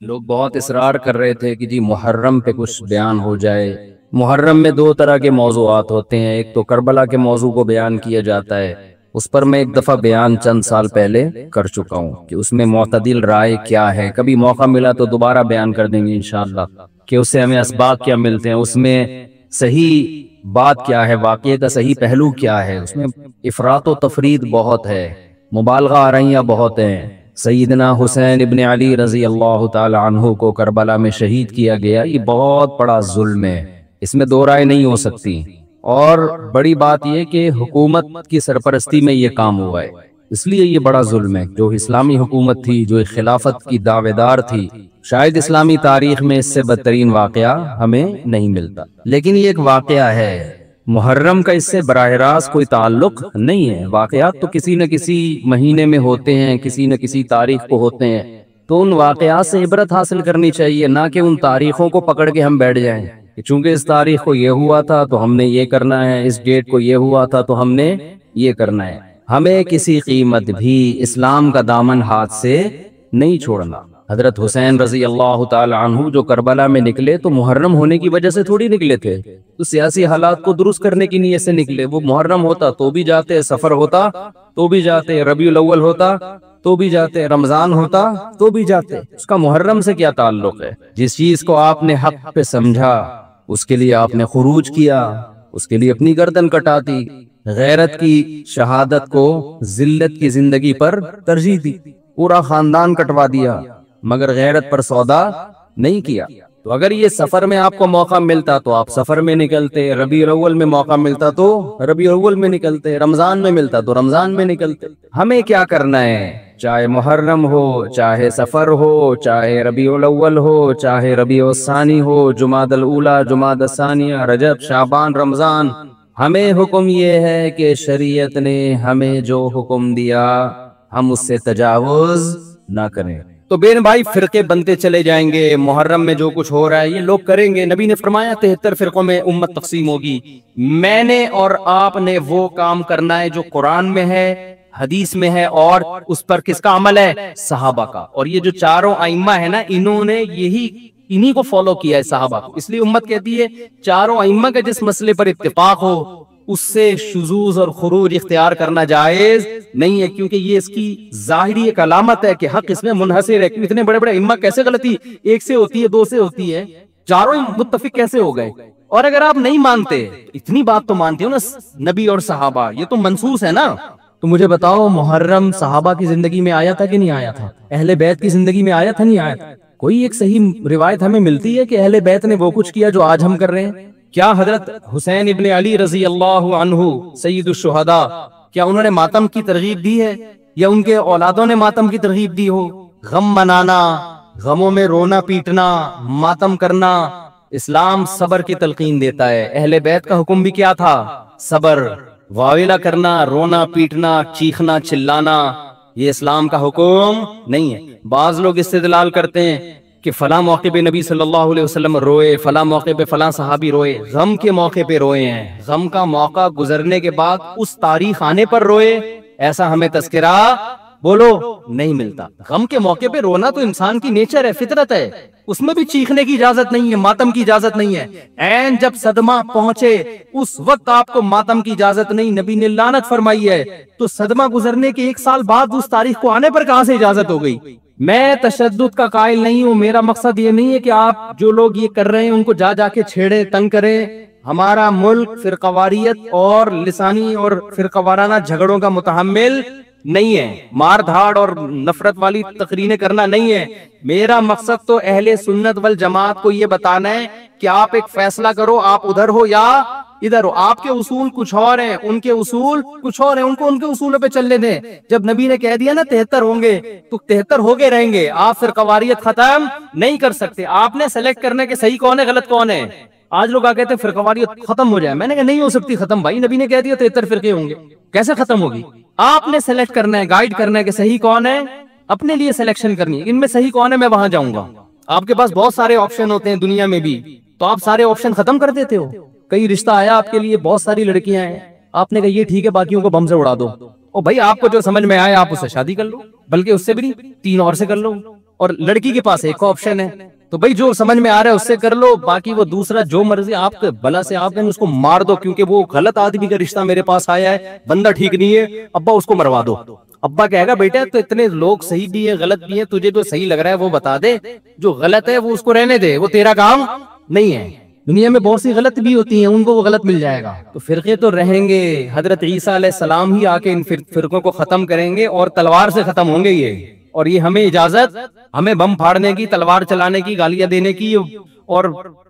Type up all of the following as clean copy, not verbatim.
لوگ بہت اصرار کر رہے تھے کہ جی محرم پہ کچھ بیان ہو جائے۔ محرم میں دو طرح کے موضوعات ہوتے ہیں، ایک تو کربلا کے موضوع کو بیان کیا جاتا ہے، اس پر میں ایک دفعہ بیان چند سال پہلے کر چکا ہوں کہ اس میں معتدل رائے کیا ہے۔ کبھی موقع ملا تو دوبارہ بیان کر دیں گے انشاءاللہ کہ اس سے ہمیں اسباق کیا ملتے ہیں، اس میں صحیح بات کیا ہے، واقعے کا صحیح پہلو کیا ہے۔ اس میں افراط و تفرید بہت ہے، مبالغہ آرائیاں بہت ہیں۔ سیدنا حسین ابن علی رضی اللہ تعالی عنہ کو کربلا میں شہید کیا گیا، یہ بہت بڑا ظلم ہے، اس میں دو رائے نہیں ہو سکتی۔ اور بڑی بات یہ کہ حکومت کی سرپرستی میں یہ کام ہوا ہے، اس لیے یہ بڑا ظلم ہے۔ جو اسلامی حکومت تھی، جو خلافت کی دعوے دار تھی، شاید اسلامی تاریخ میں اس سے بدترین واقعہ ہمیں نہیں ملتا، لیکن یہ ایک واقعہ ہے۔ محرم کا اس سے براہ راست کوئی تعلق نہیں ہے۔ واقعات تو کسی نہ کسی مہینے میں ہوتے ہیں، کسی نہ کسی تاریخ کو ہوتے ہیں، تو ان واقعات سے عبرت حاصل کرنی چاہیے، نہ کہ ان تاریخوں کو پکڑ کے ہم بیٹھ جائیں کہ چونکہ اس تاریخ کو یہ ہوا تھا تو ہم نے یہ کرنا ہے، اس ڈیٹ کو یہ ہوا تھا تو ہم نے یہ کرنا ہے۔ ہمیں کسی قیمت بھی اسلام کا دامن ہاتھ سے نہیں چھوڑنا۔ حضرت حسین رضی اللہ تعالی عنہ جو کربلا میں نکلے تو محرم ہونے کی وجہ سے تھوڑی نکلے تھے، تو سیاسی حالات کو درست کرنے کی نیت سے نکلے۔ وہ محرم ہوتا تو بھی جاتے، سفر ہوتا تو بھی جاتے، ربیع الاول ہوتا تو بھی جاتے، رمضان ہوتا تو بھی جاتے۔ اس کا محرم سے کیا تعلق ہے؟ جس چیز کو آپ نے حق پہ سمجھا اس کے لیے آپ نے خروج کیا، اس کے لیے اپنی گردن کٹا دی، غیرت کی شہادت کو ذلت کی زندگی پر ترجیح دی، پورا خاندان کٹوا دیا، مگر غیرت پر سودا نہیں کیا۔ تو اگر یہ سفر میں آپ کو موقع ملتا تو آپ سفر میں نکلتے، ربیع الاول میں موقع ملتا تو ربیع الاول میں نکلتے، رمضان میں ملتا تو رمضان میں نکلتے۔ ہمیں کیا کرنا ہے؟ چاہے محرم ہو، چاہے سفر ہو، چاہے ربیع الاول ہو، چاہے ربیع الثانی ہو، جمادی الاولیٰ، جمادی الثانیہ، رجب، شعبان، رمضان، ہمیں حکم یہ ہے کہ شریعت نے ہمیں جو حکم دیا ہم اس سے تجاوز نہ کریں۔ تو بین بھائی فرقے بنتے چلے جائیں گے، محرم میں جو کچھ ہو رہا ہے یہ لوگ کریں گے۔ نبی نے فرمایا 73 فرقوں میں امت تقسیم ہوگی۔ میں نے اور آپ نے وہ کام کرنا ہے جو قرآن میں ہے، حدیث میں ہے، اور اس پر کس کا عمل ہے؟ صحابہ کا۔ اور یہ جو چاروں ائمہ ہے نا، انہوں نے انہی کو فالو کیا ہے، صحابہ کو۔ اس لیے امت کہتی ہے چاروں ائمہ کا جس مسئلے پر اتفاق ہو اس سے شذوذ اور خروج اختیار کرنا جائز نہیں ہے، کیونکہ یہ اس کی ظاہری ایک علامت ہے کہ حق اس میں منحصر ہے۔ اتنے بڑے بڑے ائمہ کیسے غلطی ایک سے ہوتی ہے، دو سے ہوتی ہے، چاروں متفق کیسے ہو گئے؟ اور اگر آپ نہیں مانتے، اتنی بات تو مانتے ہو نا، نبی اور صحابہ یہ تو منصوص ہے نا، تو مجھے بتاؤ محرم صحابہ کی زندگی میں آیا تھا کہ نہیں آیا تھا؟ اہل بیت کی زندگی میں آیا تھا نہیں آیا تھا؟ کوئی ایک صحیح روایت ہمیں ملتی ہے کہ اہل بیت نے وہ کچھ کیا جو آج ہم کر رہے ہیں؟ کیا حضرت حسین ابن علی رضی اللہ عنہ سید الشہداء، کیا انہوں نے ماتم کی ترغیب دی ہے، یا ان کے اولادوں نے ماتم کی ترغیب دی ہو؟ غم منانا، غموں میں رونا پیٹنا، ماتم کرنا، اسلام صبر کی تلقین دیتا ہے۔ اہل بیت کا حکم بھی کیا تھا؟ صبر، واویلا کرنا، رونا پیٹنا، چیخنا چلانا، یہ اسلام کا حکم نہیں ہے۔ بعض لوگ استدلال کرتے ہیں کہ فلاں موقع پہ نبی صلی اللہ علیہ وسلم روئے، فلاں موقع پہ فلاں صحابی روئے، غم کے موقع پہ روئے ہیں، غم کا موقع گزرنے کے بعد اس تاریخ آنے پر روئے، ایسا ہمیں تذکرہ بولو نہیں ملتا۔ غم کے موقع پہ رونا تو انسان کی نیچر ہے، فطرت ہے، اس میں بھی چیخنے کی اجازت نہیں ہے، ماتم کی اجازت نہیں ہے۔ این جب صدمہ پہنچے اس وقت آپ کو ماتم کی اجازت نہیں، نبی نے لعنت فرمائی ہے، تو صدمہ گزرنے کے 1 سال بعد اس تاریخ کو آنے پر کہاں سے اجازت ہو گئی؟ میں تشدد کا قائل نہیں ہوں، میرا مقصد یہ نہیں ہے کہ آپ جو لوگ یہ کر رہے ہیں ان کو جا کے چھیڑے، تنگ کریں۔ ہمارا ملک فرقواریت اور لسانی اور فرقوارانہ جھگڑوں کا متحمل نہیں ہے، مار دھاڑ اور نفرت والی تقریریں کرنا نہیں ہے۔ میرا مقصد تو اہل سنت والجماعت کو یہ بتانا ہے کہ آپ ایک فیصلہ کرو، آپ ادھر ہو یا ادھر ہو، آپ کے اصول کچھ اور ہیں، ان کے اصول کچھ اور ہیں، ان کو ان کے اصولوں پہ چلنے دیں۔ جب نبی نے کہہ دیا نا 73 ہوں گے تو 73 ہو کے رہیں گے، آپ فرقواریت ختم نہیں کر سکتے۔ آپ نے سلیکٹ کرنا کہ صحیح کون ہے غلط کون ہے۔ آج لوگ کہتے ہیں فرقواریت ختم ہو جائے، میں نے کہا نہیں ہو سکتی ختم، بھائی نبی نے کہہ دیا 73 فرقے ہوں گے، کیسے ختم ہوگی؟ آپ نے سلیکٹ کرنا ہے، گائیڈ کرنا ہے کہ صحیح کون ہے، اپنے لیے سلیکشن کرنی ہے، ان میں صحیح کون ہے میں وہاں جاؤں گا۔ آپ کے پاس بہت سارے آپشن ہوتے ہیں دنیا میں بھی، تو آپ سارے آپشن ختم کر دیتے ہو۔ کئی رشتہ آیا آپ کے لیے، بہت ساری لڑکیاں ہیں، آپ نے کہا یہ ٹھیک ہے باقیوں کو بم سے اڑا دو، اور بھائی آپ کو جو سمجھ میں آئے آپ اس سے شادی کر لو، بلکہ اس سے بھی نہیں 3 اور سے کر لو، اور لڑکی کے پاس ایک آپشن ہے. تو بھائی جو سمجھ میں آ رہا ہے اس سے کر لو, باقی وہ دوسرا جو مرضی آپ کے بلا سے آپ اس کو مار دو, کیونکہ وہ غلط آدمی کا رشتہ میرے پاس آیا ہے, بندہ ٹھیک نہیں ہے, ابا اس کو مروا دو. ابا کہے گا بیٹا تو اتنے لوگ صحیح بھی ہیں غلط بھی ہیں, تجھے جو صحیح لگ رہا ہے وہ بتا دے, جو غلط ہے وہ اس کو رہنے دے, وہ تیرا کام نہیں ہے. دنیا میں بہت سی غلط بھی ہوتی ہیں, ان کو وہ غلط مل جائے گا. تو فرقے تو رہیں گے, حضرت عیسیٰ علیہ السلام ہی آ کے ان فرقوں کو ختم کریں گے, اور تلوار سے ختم ہوں گے یہ. اور یہ ہمیں اجازت, ہمیں بم پھاڑنے کی, تلوار چلانے کی, گالیاں دینے کی اور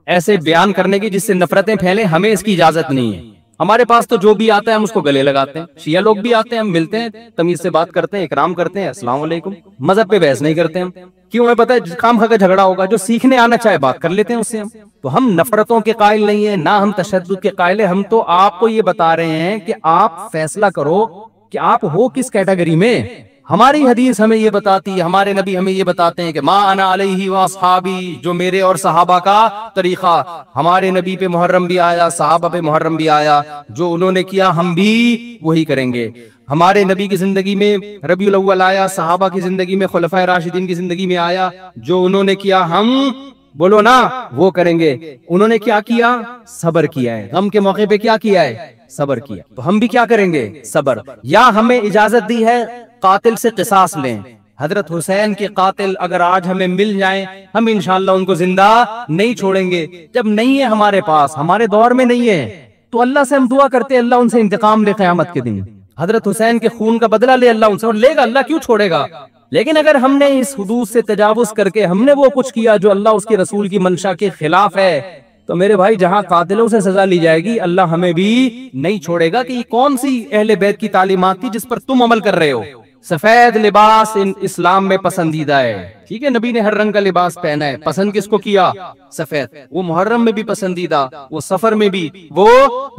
ایسے بیان کرنے کی جس سے نفرتیں پھیلیں, ہمیں اس کی اجازت نہیں ہے. ہمارے پاس تو جو بھی آتا ہے ہم اس کو گلے لگاتے ہیں. شیعہ لوگ بھی آتے ہیں, ہم ملتے ہیں, تمیز سے بات کرتے ہیں, اکرام کرتے ہیں, السلام علیکم. مذہب پہ بحث نہیں کرتے ہم, کیوں, ہمیں پتہ ہے کام کا جھگڑا ہوگا, جو سیکھنے آنا چاہے بات کر لیتے ہیں اس سے ہم. تو ہم نفرتوں کے قائل نہیں ہیں, نہ ہم تشدد کے قائل ہیں. ہم تو آپ کو یہ بتا رہے ہیں کہ آپ فیصلہ کرو کہ آپ ہو کس کیٹیگری میں. ہماری حدیث ہمیں یہ بتاتی ہے, ہمارے نبی ہمیں یہ بتاتے ہیں کہ ما انا علیہ واصحابی, جو میرے اور صحابہ کا طریقہ. ہمارے نبی پہ محرم بھی آیا, صحابہ پہ محرم بھی آیا, جو انہوں نے کیا ہم بھی وہی کریں گے. ہمارے نبی کی زندگی میں ربیع الاول آیا, صحابہ کی زندگی میں خلفائے راشدین کی زندگی میں آیا, جو انہوں نے کیا ہم بولو نا وہ کریں گے. انہوں نے کیا کیا, صبر کیا ہے. غم کے موقع پہ کیا کیا ہے, صبر کیا. تو ہم بھی کیا کریں گے, صبر. یا ہمیں اجازت دی ہے قاتل سے قصاص لیں. حضرت حسین کے قاتل اگر آج ہمیں مل جائیں, ہم انشاءاللہ ان کو زندہ نہیں چھوڑیں گے. جب نہیں ہے ہمارے پاس, ہمارے دور میں نہیں ہے, تو اللہ سے ہم دعا کرتے اللہ ان سے انتقام لے قیامت کے دن. حضرت حسین کے خون کا بدلہ لے اللہ ان سے, اور لے گا, اللہ کیوں چھوڑے گا. لیکن اگر ہم نے اس حدود سے تجاوز کر کے ہم نے وہ کچھ کیا جو اللہ اس کے رسول کی منشا کے خلاف ہے, تو میرے بھائی جہاں قاتلوں سے سزا لی جائے گی, اللہ ہمیں بھی نہیں چھوڑے گا. کہ یہ کون سی اہل بیت کی تعلیمات تھی جس پر تم عمل کر رہے ہو. سفید لباس ان اسلام میں پسندیدہ ہے, ٹھیک ہے, نبی نے ہر رنگ کا لباس پہنا ہے, پسند کس کو کیا, سفید. وہ محرم میں بھی پسندیدہ, وہ سفر میں بھی, وہ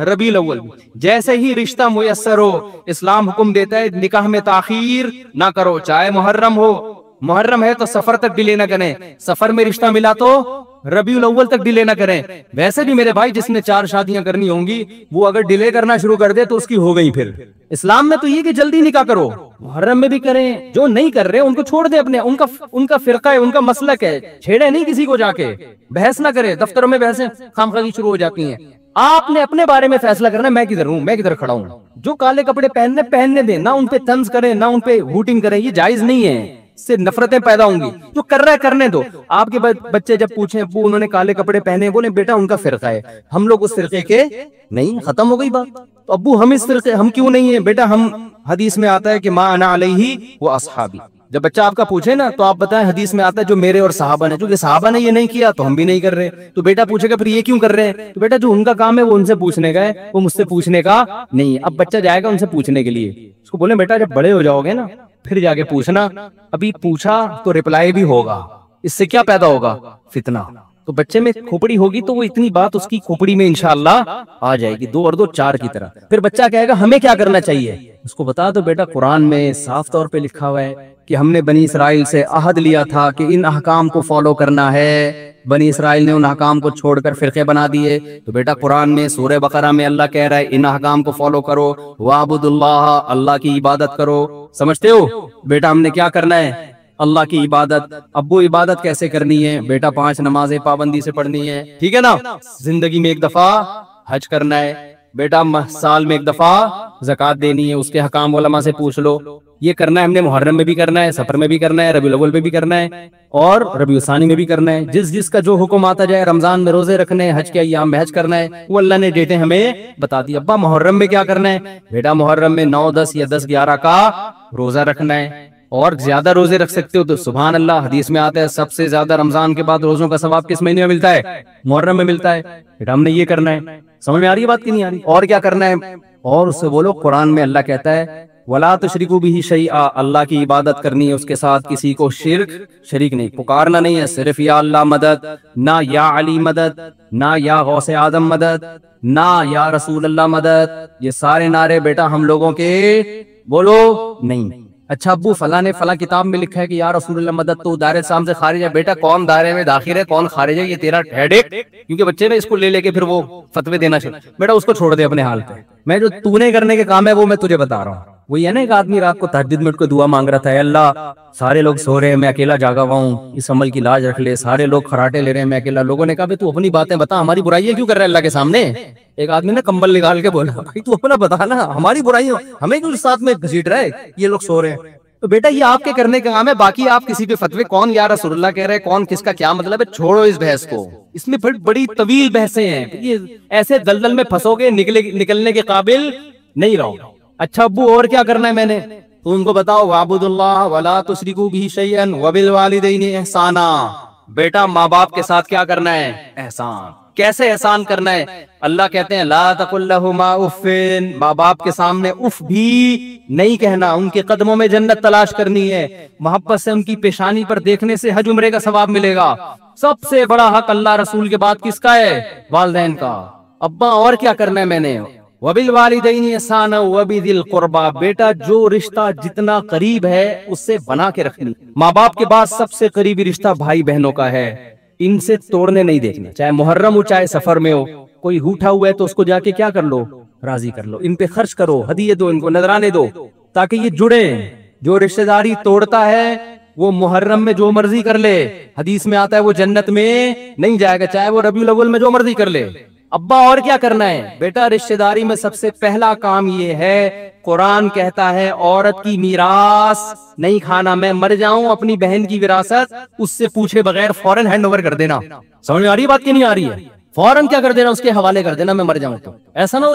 ربیع الاول بھی. جیسے ہی رشتہ میسر ہو, اسلام حکم دیتا ہے نکاح میں تاخیر نہ کرو, چاہے محرم ہو. محرم ہے تو سفر تک ڈیلے نہ کریں, سفر میں رشتہ ملا تو ربیع الاول تک ڈیلے نہ کریں. ویسے بھی میرے بھائی جس نے 4 شادیاں کرنی ہوں گی, وہ اگر ڈیلے کرنا شروع کر دے تو اس کی ہو گئی. پھر اسلام میں تو یہ کہ جلدی نکاح کرو, محرم میں بھی کریں. جو نہیں کر رہے ان کو چھوڑ دیں, اپنے ان کا فرقہ ہے, ان کا مسلک ہے, چھیڑے نہیں کسی کو, جا کے بحث نہ کرے. دفتروں میں بحثیں خامخواہی شروع ہو جاتی ہیں. آپ نے اپنے بارے میں فیصلہ کرنا, میں کدھر ہوں, میں کدھر کھڑا ہوں. جو کالے کپڑے پہننے دیں, نہ ان پہ طنز کریں, نہ ان پہ ہوٹنگ کریں, یہ جائز نہیں ہے. اس سے نفرتیں پیدا ہوں گی. جو کر رہا ہے کرنے دو. آپ کے بچے جب پوچھیں ابو انہوں نے کالے کپڑے پہنے, بولے بیٹا ان کا فرقہ ہے, ہم لوگ اس فرقے کے نہیں, ختم ہو گئی بات. تو ابو ہم اس فرقے, ہم کیوں نہیں ہیں بیٹا, ہم حدیث میں آتا ہے کہ ما انا علیہ واصحابی. جب بچہ آپ کا پوچھے نا تو آپ بتائیں حدیث میں آتا ہے جو میرے اور صحابہ نے, کیونکہ صحابہ نے یہ نہیں کیا تو ہم بھی نہیں کر رہے. تو بیٹا پوچھے گا پھر یہ کیوں کر رہے ہیں, تو بیٹا جو ان کا کام ہے وہ ان سے پوچھنے کا ہے, وہ مجھ سے پوچھنے کا نہیں. اب بچہ جائے گا ان سے پوچھنے کے لیے, اس کو بولیں بیٹا جب بڑے ہو جاؤ گے نا پھر جا کے پوچھنا, ابھی پوچھا تو ریپلائی بھی ہوگا, اس سے کیا پیدا ہوگا, فتنہ. تو بچے میں کھوپڑی ہوگی تو وہ اتنی بات اس کی کھوپڑی میں انشاءاللہ آ جائے گی, 2 اور 2 4 کی طرح. پھر بچہ کہے گا ہمیں کیا کرنا چاہیے, اس کو بتا دو بیٹا قرآن میں صاف طور پہ لکھا ہوا ہے کہ ہم نے بنی اسرائیل سے عہد لیا تھا کہ ان احکام کو فالو کرنا ہے. بنی اسرائیل نے ان احکام کو چھوڑ کر فرقے بنا دیے. تو بیٹا قرآن میں سورہ بقرہ میں اللہ کہہ رہا ہے ان احکام کو فالو کرو, وَاعْبُدُوا اللَّهَ, اللہ کی عبادت کرو. سمجھتے ہو بیٹا ہم نے کیا کرنا ہے, اللہ کی عبادت. ابو عبادت کیسے کرنی ہے, بیٹا 5 نمازیں پابندی سے پڑھنی ہے, ٹھیک ہے نا. زندگی میں 1 دفعہ حج کرنا ہے, بیٹا سال میں 1 دفعہ زکوٰۃ دینی ہے, اس کے حکام علماء سے پوچھ لو. یہ کرنا ہے ہم نے, محرم میں بھی کرنا ہے, سفر میں بھی کرنا ہے, ربیع الاول میں بھی کرنا ہے, اور ربیع الثانی میں بھی کرنا ہے. جس کا جو حکم آتا جائے, رمضان میں روزے رکھنے, حج کے ایام میں حج کرنا ہے, وہ اللہ نے ڈیٹیں ہمیں بتا دی. ابا محرم میں کیا کرنا ہے, بیٹا محرم میں 9 10 یا 10 11 کا روزہ رکھنا ہے, اور زیادہ روزے رکھ سکتے ہو تو سبحان اللہ. حدیث میں آتا ہے سب سے زیادہ رمضان کے بعد روزوں کا ثواب کس مہینے میں ملتا ہے, محرم میں ملتا ہے. بیٹا ہم نے یہ کرنا ہے. سمجھ میں آ رہی ہے بات کی نہیں آ رہی, اور کیا کرنا ہے, اور اس سے بولو قرآن میں اللہ کہتا ہے وَلَا تُشْرِكُوا بِهِ شَيْئًا, اللہ کی عبادت کرنی ہے, اس کے ساتھ کسی کو شریک نہیں, پکارنا نہیں ہے صرف یا اللہ مدد, نہ یا علی مدد, نہ یا غوث آدم مدد, نہ یا رسول اللہ مدد. یہ سارے نعرے بیٹا ہم لوگوں کے بولو نہیں. اچھا ابو فلاں نے فلاں کتاب میں لکھا ہے کہ یا رسول اللہ مدد, تو دائرے اسلام سے خارج ہے. بیٹا کون دائرے میں داخل ہے کون خارج ہے, یہ تیرا ہیڈیک, کیونکہ بچے نے اس کو لے کے پھر وہ فتوے دینا چاہیے. بیٹا اس کو چھوڑ دے اپنے حال پہ, میں جو تو نے کرنے کے کام ہے وہ میں تجھے بتا رہا ہوں. وہی ہے نا ایک آدمی رات کو تہجد میں اٹھ کے دعا مانگ رہا تھا، اے اللہ سارے لوگ سو رہے ہیں میں اکیلا جاگا ہوا ہوں، اس عمل کی لاج رکھ لے، سارے لوگ خراٹے لے رہے ہیں میں اکیلا۔ لوگوں نے کہا بھائی تو اپنی باتیں بتا، ہماری برائیاں کیوں کر رہا ہے اللہ کے سامنے؟ ایک آدمی نے کمبل نکال کے بولا بھائی تو اپنا بتا نا، ہماری برائیاں ہمیں کیوں ساتھ میں گھسیٹ رہا ہے، یہ لوگ سو رہے ہیں۔ تو بیٹا یہ آپ کے کرنے کا کام ہے، باقی آپ کسی پہ فتوے کون یا رسول اللہ کہہ رہے ہیں، کون کس کا کیا مطلب ہے، چھوڑو اس بحث کو، اس میں بڑی طویل بحثیں ہیں، یہ ایسے دلدل میں پھنسو گے نکلنے کے قابل نہیں رہو۔ اچھا ابو اور کیا کرنا ہے میں نے؟ تو ان کو بتاؤ وَاعْبُدُوا اللَّهَ وَلَا تُشْرِكُوا بِهِ شَيْئًا وَبِالْوَالِدَيْنِ إِحْسَانًا۔ بیٹا ماں باپ کے ساتھ کیا کرنا ہے؟ احسان۔ کیسے احسان کرنا ہے؟ اللہ کہتے ہیں لا تقل لهما اف، ماں باپ کے سامنے اف بھی نہیں کہنا، ان کے قدموں میں جنت تلاش کرنی ہے، محبت سے ان کی پیشانی پر دیکھنے سے حج عمرے کا ثواب ملے گا۔ سب سے بڑا حق اللہ رسول کے بعد کس کا ہے؟ والدین کا۔ ابا اور کیا کرنا ہے میں نے؟ وَبِالْوَالِدَيْنِ إِحْسَانًا وَبِذِي الْقُرْبَى، بیٹا جو رشتہ جتنا قریب ہے اس سے بنا کے رکھنی۔ ماں باپ کے بعد سب سے قریبی رشتہ بھائی بہنوں کا ہے، ان سے توڑنے نہیں دیکھنا، چاہے محرم ہو چاہے سفر میں ہو، کوئی ہوٹا ہوا ہے تو اس کو جا کے کیا کر لو؟ راضی کر لو، ان پہ خرچ کرو، ہدیے دو، ان کو نذرانے دو تاکہ یہ جڑیں۔ جو رشتہ داری توڑتا ہے وہ محرم میں جو مرضی کر لے، حدیث میں آتا ہے وہ جنت میں نہیں جائے گا، چاہے وہ ربیع الاول میں جو مرضی کر لے۔ ابا اور کیا کرنا ہے؟ بیٹا رشتہ داری میں سب سے پہلا کام یہ ہے، قرآن کہتا ہے عورت کی میراث نہیں کھانا، میں مر جاؤں اپنی بہن کی وراثت اس سے پوچھے بغیر فوراً ہینڈ اوور کر دینا۔ سمجھ میں آ رہی ہے بات کی نہیں آ رہی ہے؟ فوراً کیا کر دینا؟ اس کے حوالے کر دینا میں مر جاؤں تو، ایسا نہ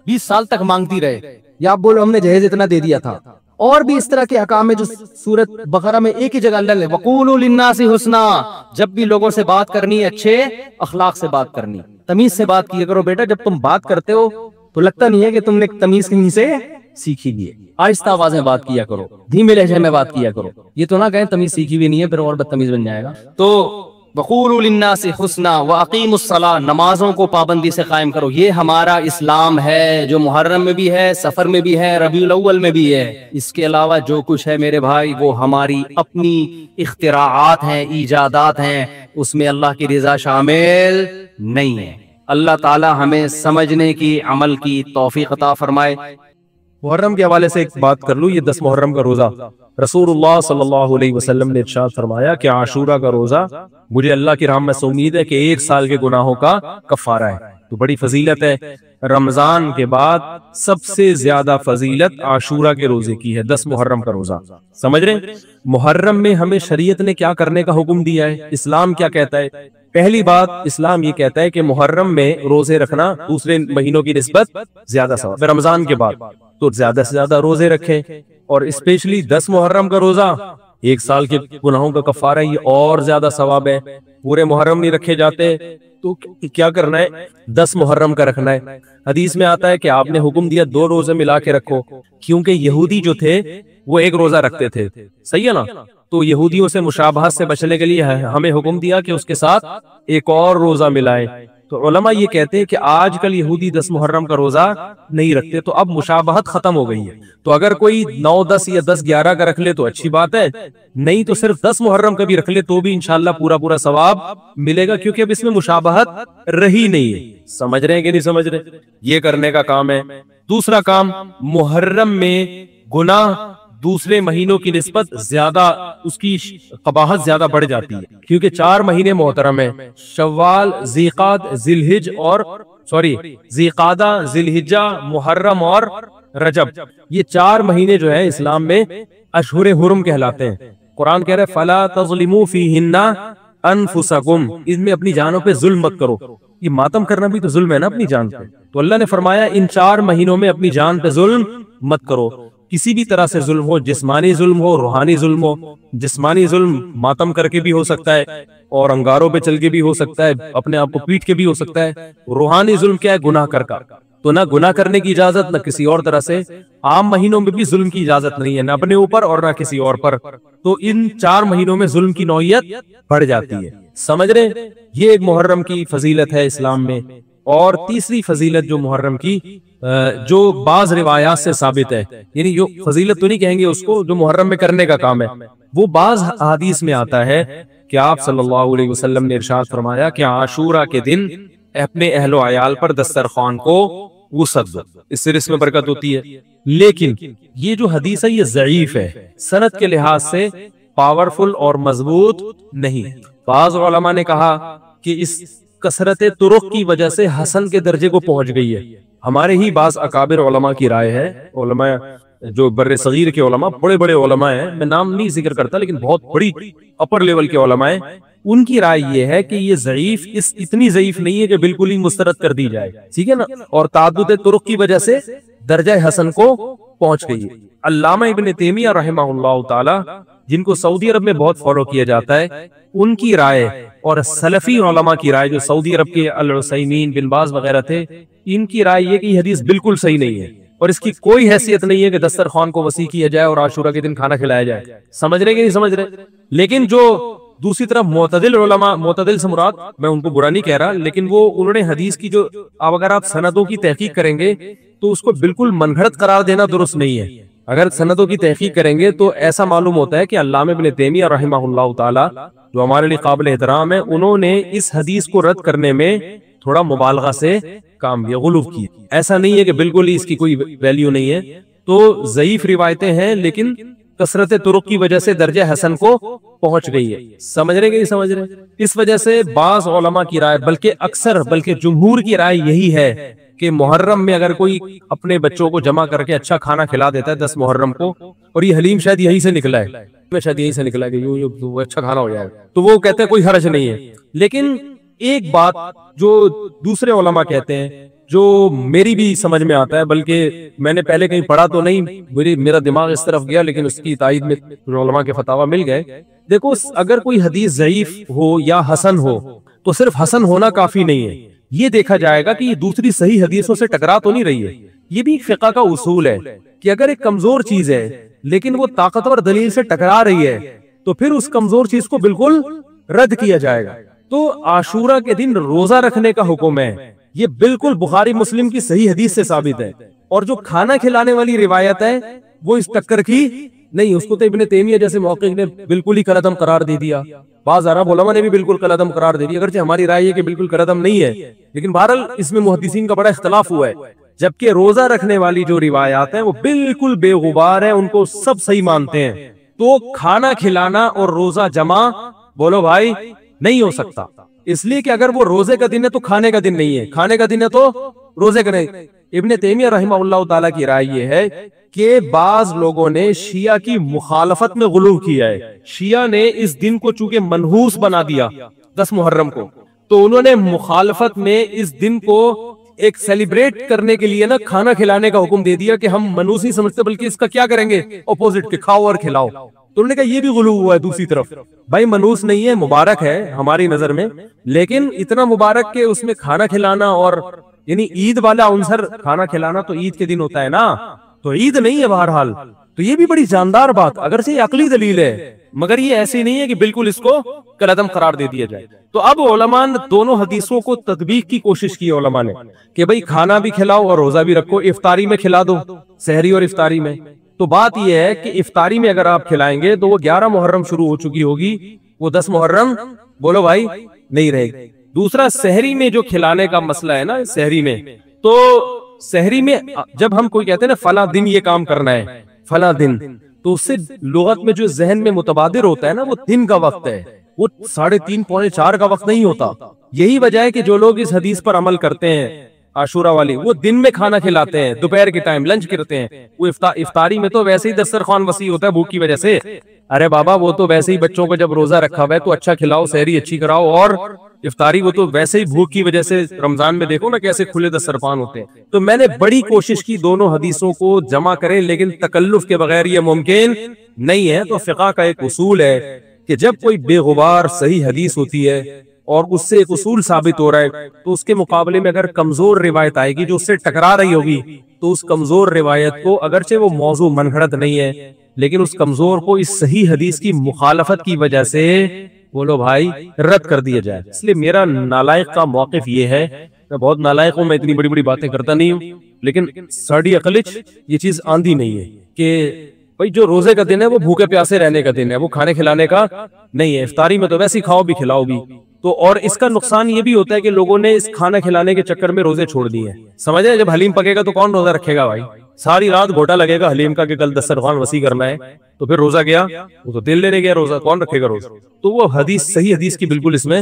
20 سال تک مانگتی رہے یا آپ بولو ہم نے جہیز اتنا دے دیا تھا۔ اور بھی اس طرح کے احکام ہے جو سورۃ بقرہ میں ایک ہی جگہ اللہ نے وَقُولُوا لِلنَّاسِ حُسْنًا، جب بھی لوگوں سے بات کرنی اچھے اخلاق سے بات کرنی، تمیز سے بات کیا کرو۔ بیٹا جب تم بات کرتے ہو تو لگتا نہیں ہے کہ تم نے تمیز کہیں سے سیکھی بھی ہے، آہستہ آواز میں بات کیا کرو، دھیمے لہجے میں بات کیا کرو، یہ تو نہ کہیں تمیز سیکھی بھی نہیں ہے پھر اور بدتمیز بن جائے گا۔ تو وَقُولُوا لِلنَّاسِ حُسْنًا وَأَقِیمُوا الصَّلَاةَ، نمازوں کو پابندی سے قائم کرو، یہ ہمارا اسلام ہے جو محرم میں بھی ہے، سفر میں بھی ہے، ربیع الاول میں بھی ہے۔ اس کے علاوہ جو کچھ ہے میرے بھائی وہ ہماری اپنی اختراعات ہیں، ایجادات ہیں، اس میں اللہ کی رضا شامل نہیں ہے۔ اللہ تعالی ہمیں سمجھنے کی، عمل کی توفیق عطا فرمائے۔ محرم کے حوالے سے ایک بات کر لوں، یہ 10 محرم کا روزہ رسول اللہ صلی اللہ علیہ وسلم نے ارشاد فرمایا کہ عاشورہ کا روزہ مجھے اللہ کی رحمت سے امید ہے کہ 1 سال کے گناہوں کا کفارہ ہے، تو بڑی فضیلت ہے۔ رمضان کے بعد سب سے زیادہ فضیلت عاشورہ کے روزے کی ہے، 10 محرم کا روزہ۔ سمجھ رہے ہیں؟ محرم میں ہمیں شریعت نے کیا کرنے کا حکم دیا ہے، اسلام کیا کہتا ہے؟ پہلی بات اسلام یہ کہتا ہے کہ محرم میں روزے رکھنا دوسرے مہینوں کی نسبت زیادہ ثواب، رمضان کے بعد تو زیادہ سے زیادہ روزے رکھیں، اور اسپیشلی 10 محرم کا روزہ 1 سال کے گناہوں کا کفارہ، یہ اور زیادہ ثواب ہے۔ پورے محرم نہیں رکھے جاتے تو کیا کرنا ہے؟ 10 محرم کا رکھنا ہے۔ حدیث میں آتا ہے کہ آپ نے حکم دیا 2 روزے ملا کے رکھو، کیونکہ یہودی جو تھے وہ 1 روزہ رکھتے تھے، صحیح ہے نا؟ تو یہودیوں سے مشابہت سے بچنے کے لیے ہمیں حکم دیا کہ اس کے ساتھ 1 اور روزہ ملائیں۔ تو علماء یہ کہتے ہیں کہ آج کل یہودی 10 محرم کا روزہ نہیں رکھتے، تو اب مشابہت ختم ہو گئی ہے۔ تو اگر کوئی 9، 10 یا 10، 11 کا رکھ لے تو اچھی بات ہے، نہیں تو صرف 10 محرم کا بھی رکھ لے تو بھی انشاءاللہ پورا ثواب ملے گا، کیونکہ اب اس میں مشابہت رہی نہیں ہے۔ سمجھ رہے ہیں کہ نہیں سمجھ رہے؟ یہ کرنے کا کام ہے۔ دوسرا کام، محرم میں گناہ دوسرے مہینوں کی نسبت زیادہ، اس کی قباحت زیادہ بڑھ جاتی ہے، کیونکہ 4 مہینے محترم ہیں، شوال، ذیقعدہ، ذیالحجہ، محرم اور رجب، یہ 4 مہینے جو ہے اسلام میں اشہر حرم کہلاتے ہیں۔ قرآن کہہ رہے فَلَا تَظْلِمُوا فِيهِنَّ أَنفُسَكُمْ، اس میں اپنی جانوں پہ ظلم مت کرو۔ یہ ماتم کرنا بھی تو ظلم ہے نا اپنی جان پہ، تو اللہ نے فرمایا ان 4 مہینوں میں اپنی جان پہ ظلم مت کرو، کسی بھی طرح سے ظلم ہو، جسمانی ظلم ہو، روحانی ظلم ہو۔ جسمانی ظلم ماتم کر کے بھی ہو سکتا ہے، اور انگاروں پہ چل کے بھی ہو سکتا ہے، اپنے آپ کو پیٹ کے بھی ہو سکتا ہے۔ روحانی ظلم کیا ہے؟ گناہ کر کا، تو نہ گناہ کرنے کی اجازت، نہ کسی اور طرح سے۔ عام مہینوں میں بھی ظلم کی اجازت نہیں ہے، نہ اپنے اوپر اور نہ کسی اور پر، تو ان 4 مہینوں میں ظلم کی نوعیت بڑھ جاتی ہے۔ سمجھ رہے؟ یہ ایک محرم کی فضیلت ہے اسلام میں۔ اور تیسری فضیلت جو محرم کی، جو بعض روایات سے ثابت ہے، یعنی جو فضیلت تو نہیں کہیں گے اس کو جو محرم میں کرنے کا کام ہے، وہ بعض حدیث میں آتا ہے کہ آپ صلی اللہ علیہ وسلم نے ارشاد فرمایا کہ عاشورہ کے دن اپنے اہل و عیال پر دسترخوان کو وسعت دو، اس سے رزق میں برکت ہوتی ہے۔ لیکن یہ جو حدیث ہے یہ ضعیف ہے، سند کے لحاظ سے پاورفل اور مضبوط نہیں۔ بعض علماء نے کہا کہ اس کثرت طرق کی وجہ سے حسن کے درجے کو پہنچ گئی ہے۔ ہمارے ہی بعض اکابر علماء کی رائے ہے، علماء جو بر صغیر کے علماء، بڑے بڑے علماء ہیں، میں نام نہیں ذکر کرتا لیکن بہت بڑی اپر لیول کے علماء ہیں، ان کی رائے یہ ہے کہ یہ ضعیف اتنی ضعیف نہیں ہے کہ بالکل ہی مسترد کر دی جائے، ٹھیک ہے نا، اور تعدد طرق کی وجہ سے درجہ حسن کو پہنچ گئی ہے۔ علامہ ابن تیمیہ رحمہ اللہ تعالی، جن کو سعودی عرب میں بہت فالو کیا جاتا ہے، ان کی رائے اور سلفی علماء کی رائے جو سعودی عرب کے العثیمین، بن باز وغیرہ تھے، ان کی رائے یہ کہ یہ حدیث بالکل صحیح نہیں ہے اور اس کی کوئی حیثیت نہیں ہے کہ دسترخوان کو وسیع کیا جائے اور عاشورہ کے دن کھانا کھلایا جائے۔ سمجھ رہے کہ نہیں سمجھ رہے؟ لیکن جو دوسری طرف معتدل علماء، معتدل سے مراد میں ان کو برا نہیں کہہ رہا، لیکن وہ انہوں نے حدیث کی جو اگر آپ سندوں کی تحقیق کریں گے تو اس کو بالکل من گھڑت قرار دینا درست نہیں ہے۔ اگر سندوں کی تحقیق کریں گے تو ایسا معلوم ہوتا ہے کہ علامہ ابن تیمیہ رحمہ اللہ تعالی جو ہمارے لیے قابل احترام ہے، انہوں نے اس حدیث کو رد کرنے میں تھوڑا مبالغہ سے کام کیا، غلو کیا۔ ایسا نہیں ہے کہ بالکل ہی اس کی کوئی ویلیو نہیں ہے، تو ضعیف روایتیں ہیں لیکن کثرت طرق کی وجہ سے درجہ حسن کو پہنچ گئی ہے۔ سمجھ رہے کہ نہیں سمجھ رہے؟ اس وجہ سے بعض علماء کی رائے، بلکہ اکثر، بلکہ جمہور کی رائے یہی ہے کہ محرم میں اگر کوئی اپنے بچوں کو جمع کر کے اچھا کھانا کھلا دیتا ہے 10 محرم کو، اور یہ حلیم شاید یہی سے نکلا ہے، شاید یہی سے نکلا ہے کہ یوں اچھا کھانا ہو جائے گا، تو وہ کہتے ہیں کوئی حرج نہیں ہے۔ لیکن ایک بات جو دوسرے علماء کہتے ہیں، جو میری بھی سمجھ میں آتا ہے، بلکہ میں نے پہلے کہیں پڑھا تو نہیں، میرا دماغ اس طرف گیا، لیکن اس کی تائید میں علماء کے فتاوی مل گئے۔ دیکھو، اگر کوئی حدیث ضعیف ہو یا حسن ہو تو صرف حسن ہونا کافی نہیں ہے، یہ دیکھا جائے گا کہ یہ دوسری صحیح حدیثوں سے ٹکرا تو نہیں رہی ہے۔ یہ بھی فقہ کا اصول ہے کہ اگر ایک کمزور چیز ہے لیکن وہ طاقتور دلیل سے ٹکرا رہی ہے تو پھر اس کمزور چیز کو بالکل رد کیا جائے گا۔ تو عاشورہ کے دن روزہ رکھنے کا حکم ہے، یہ بالکل بخاری مسلم کی صحیح حدیث سے ثابت ہے، اور جو کھانا کھلانے والی روایت ہے وہ اس ٹکر کی نہیں، اس کو تو ابن تیمیہ جیسے محقق نے بالکل ہی کالعدم قرار دے دیا، بعض عرب علماء نے بھی بالکل کالعدم قرار دے دیا، اگرچہ ہماری رائے ہے کہ بالکل کالعدم نہیں ہے، لیکن بہرحال اس میں محدثین کا بڑا اختلاف ہوا ہے۔ جبکہ روزہ رکھنے والی جو روایات ہیں وہ بالکل بے غبار ہیں، ان کو سب صحیح مانتے ہیں۔ تو کھانا کھلانا اور روزہ جمع، بولو بھائی، نہیں ہو سکتا، اس لیے کہ اگر وہ روزے کا دن ہے تو کھانے کا دن نہیں ہے، کھانے کا دن ہے تو روزے کا نہیں۔ ابن تیمیہ رحمہ اللہ تعالیٰ کی رائے یہ ہے کہ بعض لوگوں نے شیعہ کی مخالفت میں غلو کیا ہے، شیعہ نے اس دن کو چونکہ منحوس بنا دیا 10 محرم کو، تو انہوں نے مخالفت میں اس دن کو ایک سیلیبریٹ کرنے کے لیے نا کھانا کھلانے کا حکم دے دیا کہ ہم منحوس نہیں سمجھتے بلکہ اس کا کیا کریں گے، اپوزٹ کے کھاؤ اور کھلاؤ۔ تو انہوں نے کہا یہ بھی غلو ہوا ہے دوسری طرف، بھائی منحوس نہیں ہے، مبارک ہے ہماری نظر میں، لیکن اتنا مبارک کہ اس میں کھانا کھلانا اور یعنی عید والا عنصر، کھانا کھلانا تو عید کے دن ہوتا ہے نا، تو عید نہیں ہے بہرحال۔ تو یہ بھی بڑی جاندار بات، اگرچہ یہ عقلی دلیل ہے مگر یہ ایسی نہیں ہے کہ بالکل اس کو کالعدم قرار دے دیا جائے۔ تو اب علماء نے دونوں حدیثوں کو تطبیق کی کوشش کی، علماء نے کہ بھئی کھانا بھی کھلاؤ اور روزہ بھی رکھو، افطاری میں کھلا دو، سحری اور افطاری میں۔ تو بات یہ ہے کہ افطاری میں اگر آپ کھلائیں گے تو وہ 11 محرم شروع ہو چکی ہوگی، وہ 10 محرم بولو بھائی نہیں رہے گی۔ دوسرا سحری میں جو کھلانے کا مسئلہ ہے نا، سحری میں، تو سحری میں جب ہم کوئی کہتے ہیں نا فلاں دن یہ کام کرنا ہے، فلاں دن، تو اس سے لغت میں جو ذہن میں متبادر ہوتا ہے نا وہ دن کا وقت ہے، وہ 3:30 پونے 4 کا وقت نہیں ہوتا۔ یہی وجہ ہے کہ جو لوگ اس حدیث پر عمل کرتے ہیں عاشورہ والی، وہ دن میں کھانا کھلاتے ہیں، دوپہر کے ٹائم لنچ کرتے ہیں۔ وہ افطاری میں تو ویسے ہی دسترخوان وسیع ہوتا ہے بھوک کی وجہ سے، ارے بابا وہ تو ویسے ہی بچوں کو جب روزہ رکھا ہوا ہے تو اچھا کھلاؤ، سحری اچھی کراؤ، اور افطاری وہ تو ویسے ہی بھوک کی وجہ سے، رمضان میں دیکھو نا کیسے کھلے دسترخوان ہوتے ہیں۔ تو میں نے بڑی کوشش کی دونوں حدیثوں کو جمع کریں، لیکن تکلف کے بغیر یہ ممکن نہیں ہے۔ تو فقہ کا ایک اصول ہے کہ جب کوئی بے غبار صحیح حدیث ہوتی ہے اور اس سے ایک اصول ثابت ہو رہا ہے تو اس کے مقابلے میں اگر کمزور روایت آئے گی جو اس سے ٹکرا رہی ہوگی تو اس کمزور روایت کو، اگرچہ وہ موضوع من گھڑت نہیں ہے لیکن اس کمزور کو اس صحیح حدیث کی مخالفت کی وجہ سے بولو بھائی رد کر دیا جائے۔ اس لیے میرا نالائق کا موقف یہ ہے، میں بہت نالائق ہوں، میں اتنی بڑی بڑی باتیں کرتا نہیں ہوں، لیکن ساڑی عقلچ یہ چیز آندھی نہیں ہے کہ بھئی جو روزے کا دن ہے وہ بھوکے پیاسے رہنے کا دن ہے، وہ کھانے کھلانے کا نہیں ہے۔ افطاری میں تو ویسے ہی کھاؤ بھی کھلاؤ بھی، تو اور اس کا نقصان یہ بھی ہوتا ہے کہ لوگوں نے اس کھانا کھلانے کے چکر میں روزے چھوڑ دیے ہیں. سمجھ رہے ہیں؟ جب حلیم پکے گا تو کون روزہ رکھے گا بھائی؟ ساری رات گھوٹا لگے گا حلیم کا کہ کل دسترخوان وسیع کرنا ہے, تو پھر روزہ گیا, وہ تو دل لینے گیا روزہ, کون رکھے گا روزہ؟ تو وہ حدیث, صحیح حدیث کی بالکل اس میں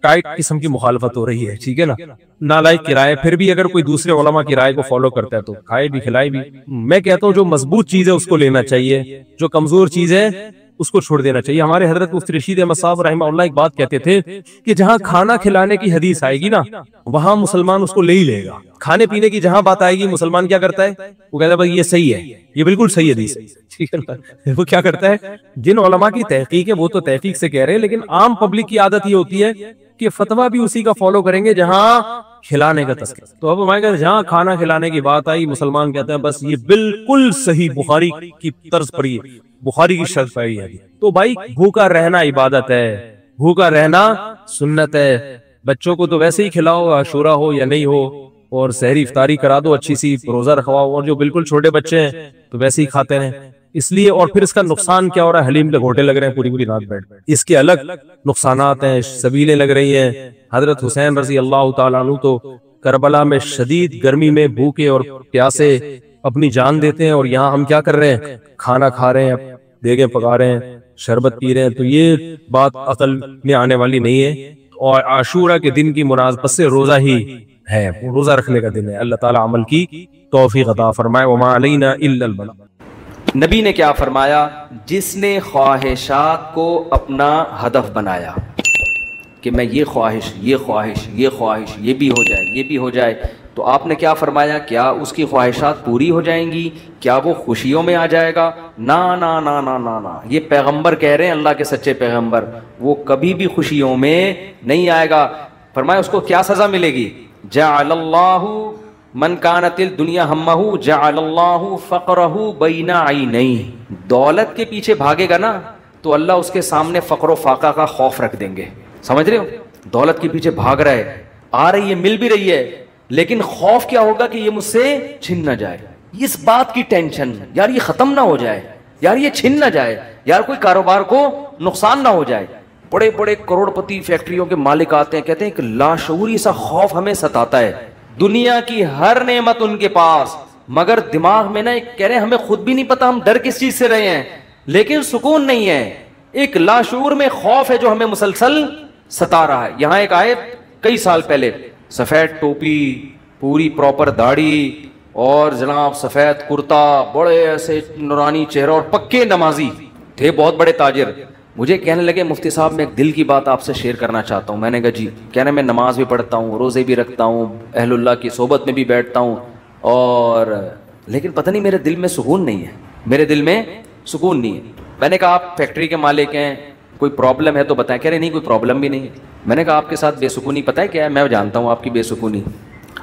ٹائٹ قسم کی مخالفت ہو رہی ہے, ٹھیک ہے نا. نالائق کی رائے, پھر بھی اگر کوئی دوسرے علماء کی رائے کو فالو کرتا ہے تو کھائے بھی کھلائے بھی. میں کہتا ہوں جو مضبوط چیز ہے اس کو لینا چاہیے, جو کمزور چیز ہے اس کو چھوڑ دینا چاہیے. ہمارے حضرت مفتی رشید احمد صاحب رحمہ اللہ ایک بات کہتے تھے کہ جہاں کھانا کھلانے کی حدیث آئے گی نا, وہاں مسلمان اس کو لے ہی لے گا. کھانے پینے کی جہاں بات آئے گی مسلمان کیا کرتا ہے؟ وہ کہتا ہے بھائی یہ صحیح ہے, یہ بالکل صحیح حدیث ہے, ٹھیک ہے نا. وہ کیا کرتا ہے, جن علماء کی تحقیق ہے وہ تو تحقیق سے کہہ رہے ہیں, لیکن عام پبلک کی عادت یہ ہوتی ہے کہ فتویٰ بھی اسی کا فالو کریں گے جہاں کھلانے کا تذکرہ. تو اب ہمارے کہتے ہیں جہاں کھانا کھلانے کی بات آئی مسلمان کہتے ہیں بس یہ بالکل صحیح بخاری کی طرز پر, یہ بخاری کی شرط پر ہے. تو بھائی بھوکا رہنا عبادت ہے, بھوکا رہنا سنت ہے. بچوں کو تو ویسے ہی کھلاؤ, عاشورہ ہو یا نہیں ہو, اور سحری افطاری کرا دو اچھی سی, روزہ رکھواؤ. اور جو بالکل چھوٹے بچے ہیں تو ویسے ہی کھاتے ہیں. اس لیے, اور پھر اس کا نقصان کیا ہو رہا ہے, حلیم کے گھوٹے لگ رہے ہیں پوری پوری رات بیٹھ, اس کے الگ نقصانات ہیں, سبیلیں لگ رہی ہیں. حضرت حسین رضی اللہ تعالیٰ عنہ تو کربلا میں شدید گرمی میں بھوکے اور پیاسے اپنی جان دیتے ہیں, اور یہاں ہم کیا کر رہے ہیں, کھانا کھا رہے ہیں, دیگیں پکا رہے ہیں, شربت پی رہے ہیں. تو یہ بات عقل میں آنے والی نہیں ہے. اور عاشورہ کے دن کی مناسبت سے روزہ ہی ہے, روزہ رکھنے کا دن ہے. اللہ تعالیٰ عمل کی توفیق عطا فرمائے. وما علینا الا البلاغ. نبی نے کیا فرمایا, جس نے خواہشات کو اپنا ہدف بنایا کہ میں یہ خواہش, یہ خواہش, یہ خواہش, یہ بھی ہو جائے, یہ بھی ہو جائے, تو آپ نے کیا فرمایا, کیا اس کی خواہشات پوری ہو جائیں گی؟ کیا وہ خوشیوں میں آ جائے گا؟ نا نا نا نا نا نا. یہ پیغمبر کہہ رہے ہیں, اللہ کے سچے پیغمبر, وہ کبھی بھی خوشیوں میں نہیں آئے گا. فرمایا اس کو کیا سزا ملے گی؟ جعل اللہ من کانت الدنیا ہمہ جعل اللہ فقرہ بین عینیہ. دولت کے پیچھے بھاگے گا نا تو اللہ اس کے سامنے فقر و فاقہ کا خوف رکھ دیں گے. سمجھ رہے ہو؟ دولت کے پیچھے بھاگ رہا ہے, آ رہی ہے, مل بھی رہی ہے, لیکن خوف کیا ہوگا کہ یہ مجھ سے چھن نہ جائے. اس بات کی ٹینشن, یار یہ ختم نہ ہو جائے, یار یہ چھن نہ جائے, یار کوئی کاروبار کو نقصان نہ ہو جائے. بڑے بڑے کروڑ پتی فیکٹریوں کے مالک آتے ہیں, کہتے ہیں کہ لاشعوری سا خوف ہمیں ستاتا ہے. دنیا کی ہر نعمت ان کے پاس, مگر دماغ میں نا کہہ رہے ہیں ہمیں خود بھی نہیں پتا ہم ڈر کس چیز سے رہے ہیں, لیکن سکون نہیں ہے. ایک لاشعور میں خوف ہے جو ہمیں مسلسل ستا رہا ہے. یہاں ایک آیت کئی سال پہلے, سفید ٹوپی, پوری پراپر داڑھی, اور جناب سفید کرتا, بڑے ایسے نورانی چہرہ, اور پکے نمازی تھے, بہت بڑے تاجر. مجھے کہنے لگے مفتی صاحب میں ایک دل کی بات آپ سے شیئر کرنا چاہتا ہوں. میں نے کہا جی. کہنے میں نماز بھی پڑھتا ہوں, روزے بھی رکھتا ہوں, اہل اللہ کی صحبت میں بھی بیٹھتا ہوں, اور لیکن پتہ نہیں میرے دل میں سکون نہیں ہے, میرے دل میں سکون نہیں ہے. میں نے کہا آپ فیکٹری کے مالک ہیں, کوئی پرابلم ہے تو بتائیں. کہہ رہے نہیں کوئی پرابلم بھی نہیں ہے. میں نے کہا آپ کے ساتھ بے سکونی پتہ ہے کیا ہے؟ میں جانتا ہوں آپ کی بے سکونی,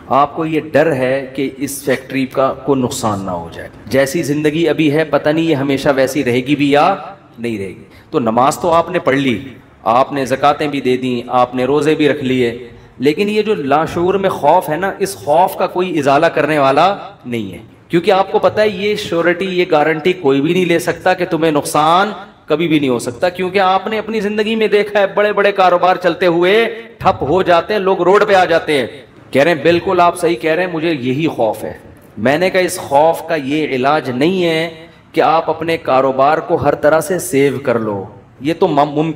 آپ کو یہ ڈر ہے کہ اس فیکٹری کا کوئی نقصان نہ ہو جائے. جیسی زندگی ابھی ہے پتہ نہیں یہ ہمیشہ ویسی رہے گی بھی یا نہیں رہے گی. تو نماز تو آپ نے پڑھ لی, آپ نے زکاتیں بھی دے دیں, آپ نے روزے بھی رکھ لیے, لیکن یہ جو لاشعور میں خوف ہے نا, اس خوف کا کوئی ازالہ کرنے والا نہیں ہے. کیونکہ آپ کو پتہ ہے یہ شیورٹی, یہ گارنٹی کوئی بھی نہیں لے سکتا کہ تمہیں نقصان کبھی بھی نہیں ہو سکتا. کیونکہ آپ نے اپنی زندگی میں دیکھا ہے بڑے بڑے کاروبار چلتے ہوئے ٹھپ ہو جاتے ہیں, لوگ روڈ پہ آ جاتے ہیں. کہہ رہے ہیں بالکل آپ صحیح کہہ رہے ہیں, مجھے یہی خوف ہے. میں نے کہا اس خوف کا یہ علاج نہیں ہے کہ آپ اپنے کاروبار کو ہر طرح سے سیو کر لو. یہ تو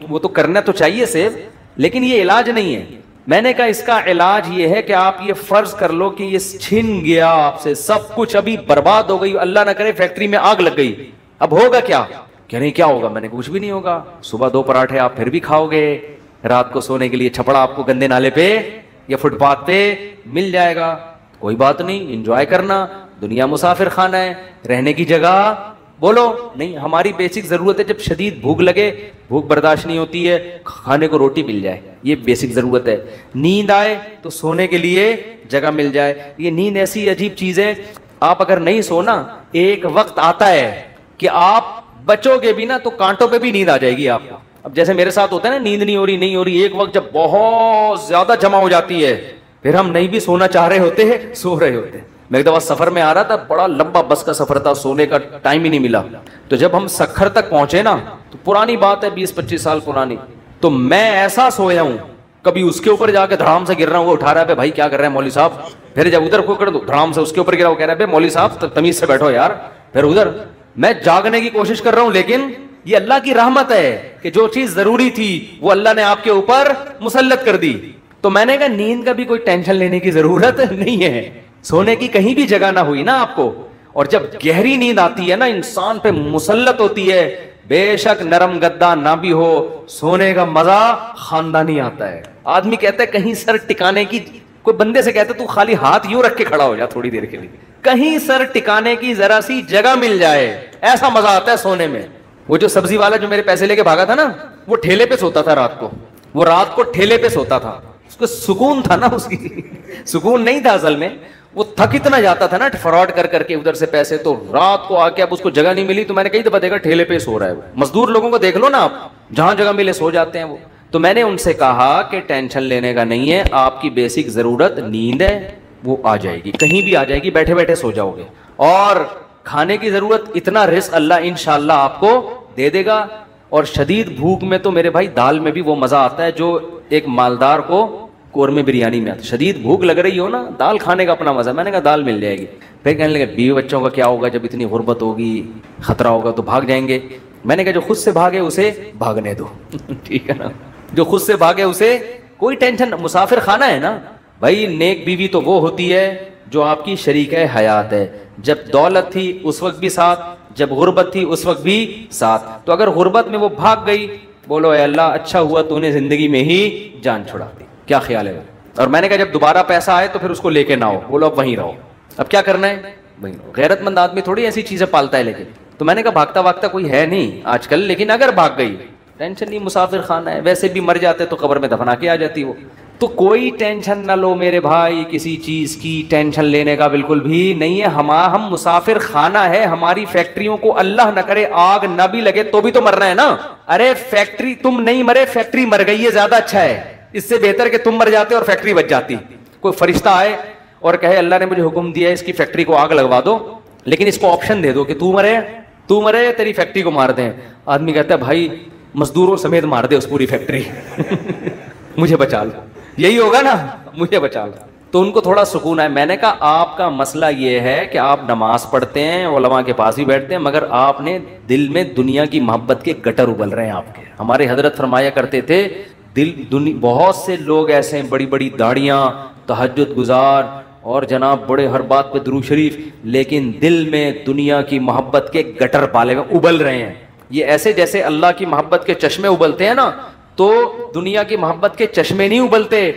وہ تو کرنا تو چاہیے سیو, لیکن یہ علاج نہیں ہے. میں نے کہا اس کا علاج یہ ہے کہ آپ یہ فرض کر لو کہ یہ چھن گیا آپ سے سب کچھ, ابھی برباد ہو گئی, اللہ نہ کرے فیکٹری میں آگ لگ گئی, اب ہوگا کیا؟ کہ نہیں کیا ہوگا؟ میں نے کچھ بھی نہیں ہوگا. صبح 2 پراٹھے آپ پھر بھی کھاؤ گے, رات کو سونے کے لیے چھپڑا آپ کو گندے نالے پہ یا فٹ پاتھ پہ مل جائے گا, کوئی بات نہیں, انجوائے کرنا. دنیا مسافر خانہ ہے, رہنے کی جگہ بولو نہیں. ہماری بیسک ضرورت ہے, جب شدید بھوک لگے, بھوک برداشت نہیں ہوتی ہے, کھانے کو روٹی مل جائے, یہ بیسک ضرورت ہے. نیند آئے تو سونے کے لیے جگہ مل جائے. یہ نیند ایسی عجیب چیز ہے, آپ اگر نہیں سونا, ایک وقت آتا ہے کہ آپ بچو گے بھی نا تو کانٹوں پہ بھی نیند آ جائے گی آپ کو. اب جیسے میرے ساتھ ہوتا ہے نا, نیند نہیں ہو رہی, ایک وقت جب بہت زیادہ جمع ہو جاتی ہے, پھر ہم نہیں بھی سونا چاہ رہے ہوتے ہیں, سو رہے ہوتے ہیں. میں ایک دفعہ سفر میں آ رہا تھا, بڑا لمبا بس کا سفر تھا, سونے کا ٹائم ہی نہیں ملا. تو جب ہم سکھر تک پہنچے نا, تو پرانی بات ہے 20-25 سال پرانی, تو میں ایسا سویا ہوں کبھی اس کے اوپر جا کے دھڑام سے گر رہا ہوں، وہ اٹھا رہا ہے بھائی کیا کر رہے ہیں مولوی صاحب، پھر جب ادھر کو کر دو دھڑام سے اس کے اوپر گرا، وہ کہہ رہا ہے مولوی صاحب تمیز سے بیٹھو یار، پھر ادھر میں جاگنے کی کوشش کر رہا ہوں، لیکن یہ اللہ کی رحمت ہے کہ جو چیز ضروری تھی وہ اللہ نے آپ کے اوپر مسلط کر دی. تو میں نے کہا نیند کا بھی کوئی ٹینشن لینے کی ضرورت نہیں ہے، سونے کی کہیں بھی جگہ نہ ہوئی نا آپ کو. اور جب گہری نیند آتی ہے نا انسان پہ مسلط ہوتی ہے، بے شک نرم گدا نہ بھی ہو سونے کا مزہ خاندانی آتا ہے. آدمی کہتا ہے کہیں سر ٹکانے کی، کوئی بندے سے کہتا ہے تو خالی ہاتھ یوں رکھ کے کھڑا ہو جا تھوڑی دیر کے لیے، کہیں سر ٹکانے کی ذرا سی جگہ مل جائے، ایسا مزہ آتا ہے سونے میں. وہ جو سبزی والا جو میرے پیسے لے کے بھاگا تھا نا، وہ ٹھیلے پہ سوتا تھا رات کو، وہ رات کو ٹھیلے پہ سوتا تھا، اس کو سکون تھا نا، اس کی سکون نہیں تھا اصل میں، وہ تھک اتنا جاتا تھا نا فراڈ کر کر کے ادھر سے پیسے، تو رات کو آ کے اب اس کو جگہ نہیں ملی تو میں نے کئی دفعہ دیکھا ٹھیلے پہ سو رہا ہے. مزدور لوگوں کو دیکھ لو نا آپ، جہاں جگہ ملے سو جاتے ہیں وہ. تو میں نے ان سے کہا کہ ٹینشن لینے کا نہیں ہے، آپ کی بیسک ضرورت نیند ہے، وہ آ جائے گی، کہیں بھی آ جائے گی، بیٹھے بیٹھے سو جاؤ گے. اور کھانے کی ضرورت اتنا رزق اللہ انشاءاللہ آپ کو دے دے گا. اور شدید بھوک میں تو میرے بھائی دال میں بھی وہ مزہ آتا ہے جو ایک مالدار کو قورمے بریانی میں آتا ہے. شدید بھوک لگ رہی ہو نا، دال کھانے کا اپنا مزہ. میں نے کہا دال مل جائے گی. پھر کہنے لگے بیوی بچوں کا کیا ہوگا جب اتنی غربت ہوگی، خطرہ ہوگا تو بھاگ جائیں گے. میں نے کہا جو خود سے بھاگے اسے بھاگنے دو ٹھیک ہے نا، جو خود سے بھاگے اسے کوئی ٹینشن. مسافر خانہ ہے نا بھائی. نیک بیوی تو وہ ہوتی ہے جو آپ کی شریک حیات ہے، جب دولت تھی اس وقت بھی ساتھ، جب غربت تھی اس وقت بھی ساتھ. تو اگر غربت میں وہ بھاگ گئی، بولو اے اللہ اچھا ہوا تو نے زندگی میں ہی جان چھڑا دی. کیا خیال ہے؟ اور میں نے کہا جب دوبارہ پیسہ آئے تو پھر اس کو لے کے نہ ہو، بولو اب وہیں رہو. اب کیا کرنا ہے وہیں رہو. غیرت مند آدمی تھوڑی ایسی چیزیں پالتا ہے. لیکن تو میں نے کہا بھاگتا بھاگتا کوئی ہے نہیں آج کل، لیکن اگر بھاگ گئی ٹینشن نہیں، مسافر خانہ ہے، ویسے بھی مر جاتے تو قبر میں دفنا کے آ جاتی وہ. تو کوئی ٹینشن نہ لو میرے بھائی، کسی چیز کی ٹینشن لینے کا بالکل بھی نہیں ہے. ہم مسافر خانہ ہے. ہماری فیکٹریوں کو اللہ نہ کرے آگ نہ بھی لگے تو بھی تو مرنا ہے نا. ارے فیکٹری تم نہیں مرے، فیکٹری مر گئی ہے زیادہ اچھا ہے. اس سے بہتر کہ تم مر جاتے اور فیکٹری بچ جاتی. کوئی فرشتہ آئے اور کہے اللہ نے مجھے حکم دیا ہے اس کی فیکٹری کو آگ لگوا دو، لیکن اس کو آپشن دے دو کہ تو مرے تیری فیکٹری کو مار دیں. آدمی کہتا ہے بھائی مزدوروں سمیت مار دے اس پوری فیکٹری مجھے بچا لو. یہی ہوگا نا، مجھے بچا لو. تو ان کو تھوڑا سکون ہے. میں نے کہا آپ کا مسئلہ یہ ہے کہ آپ نماز پڑھتے ہیں، علماء کے پاس بھی بیٹھتے ہیں، مگر آپ نے دل میں دنیا کی محبت کے گٹر ابل رہے ہیں آپ کے. ہمارے حضرت فرمایا کرتے تھے بہت سے لوگ ایسے ہیں بڑی بڑی داڑیاں، تہجد گزار اور جناب بڑے ہر بات پہ درود شریف، لیکن دل میں دنیا کی محبت کے گٹر پالے ہوئے ابل رہے ہیں. یہ ایسے جیسے اللہ کی محبت کے چشمے ابلتے ہیں نا، تو دنیا کی محبت کے چشمے نہیں ابلتے،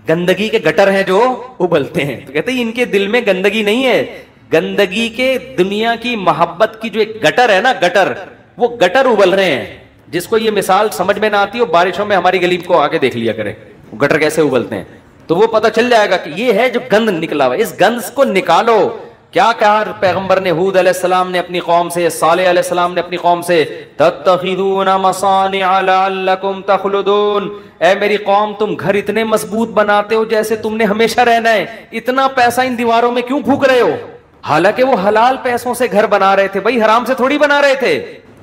گندگی کے گٹر ہیں جو ابلتے ہیں. تو کہتے ہیں ان کے دل میں گندگی نہیں ہے، گندگی کے دنیا کی محبت کی جو ایک گٹر ہے نا، گٹر، وہ گٹر ابل رہے ہیں. جس کو یہ مثال سمجھ میں نہ آتی ہو بارشوں میں ہماری گلی کو آگے دیکھ لیا کرے گٹر کیسے ابلتے ہیں، تو وہ پتہ چل جائے گا کہ یہ ہے جو گند نکلا ہوا ہے. اس گند کو نکالو. کیا کہا پیغمبر نے ہود علیہ السلام نے اپنی قوم سے، صالح علیہ السلام نے اپنی قوم سے، تتخذون مصانع لعلکم تخلدون. اے میری قوم تم گھر اتنے مضبوط بناتے ہو جیسے تم نے ہمیشہ رہنا ہے، اتنا پیسہ ان دیواروں میں کیوں پھونک رہے ہو؟ حالانکہ وہ حلال پیسوں سے گھر بنا رہے تھے بھائی، حرام سے تھوڑی بنا رہے تھے،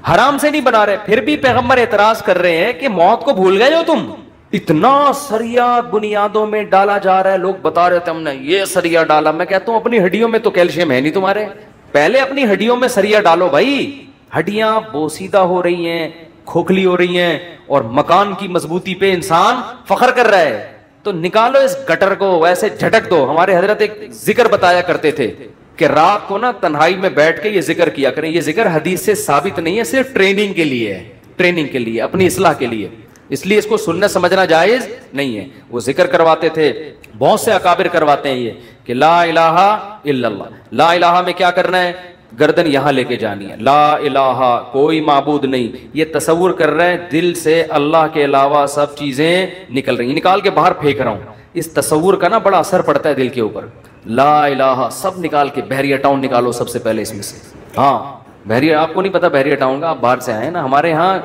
حرام سے نہیں بنا رہے. پھر بھی پیغمبر اعتراض کر رہے ہیں کہ موت کو بھول گئے ہو تم، اتنا سریا بنیادوں میں ڈالا جا رہا ہے. لوگ بتا رہے تھے ہم نے یہ سریا ڈالا. میں کہتا ہوں اپنی ہڈیوں میں تو کیلشیم ہے نہیں تمہارے، پہلے اپنی ہڈیوں میں سریا ڈالو بھائی. ہڈیاں بوسیدہ ہو رہی ہیں، کھوکھلی ہو رہی ہیں، اور مکان کی مضبوطی پہ انسان فخر کر رہا ہے. تو نکالو اس گٹر کو، ویسے جھٹک دو. ہمارے حضرت ایک ذکر بتایا کرتے تھے کہ رات کو نا تنہائی میں بیٹھ کے یہ ذکر کیا کریں. یہ ذکر حدیث سے ثابت نہیں ہے، صرف ٹریننگ کے لیے ہے، ٹریننگ کے لیے، اپنی اصلاح کے لیے. اس لیے اس کو سنت سمجھنا جائز نہیں ہے. وہ ذکر کرواتے تھے، بہت سے اکابر کرواتے ہیں یہ کہ لا الہ الا اللہ. لا الہ میں کیا کرنا ہے؟ گردن یہاں لے کے جانی ہے. لا الہ کوئی معبود نہیں، یہ تصور کر رہے ہیں دل سے اللہ کے علاوہ سب چیزیں نکل رہی ہیں، نکال کے باہر پھینک رہا ہوں. اس تصور کا نا بڑا اثر پڑتا ہے دل کے اوپر. لا الہ سب نکال کے بحریہ ٹاؤن نکالو سب سے پہلے اس میں سے. ہاں بحریہ، آپ کو نہیں پتا بحریہ ٹاؤن کا، آپ باہر سے آئے نا. ہمارے ہاں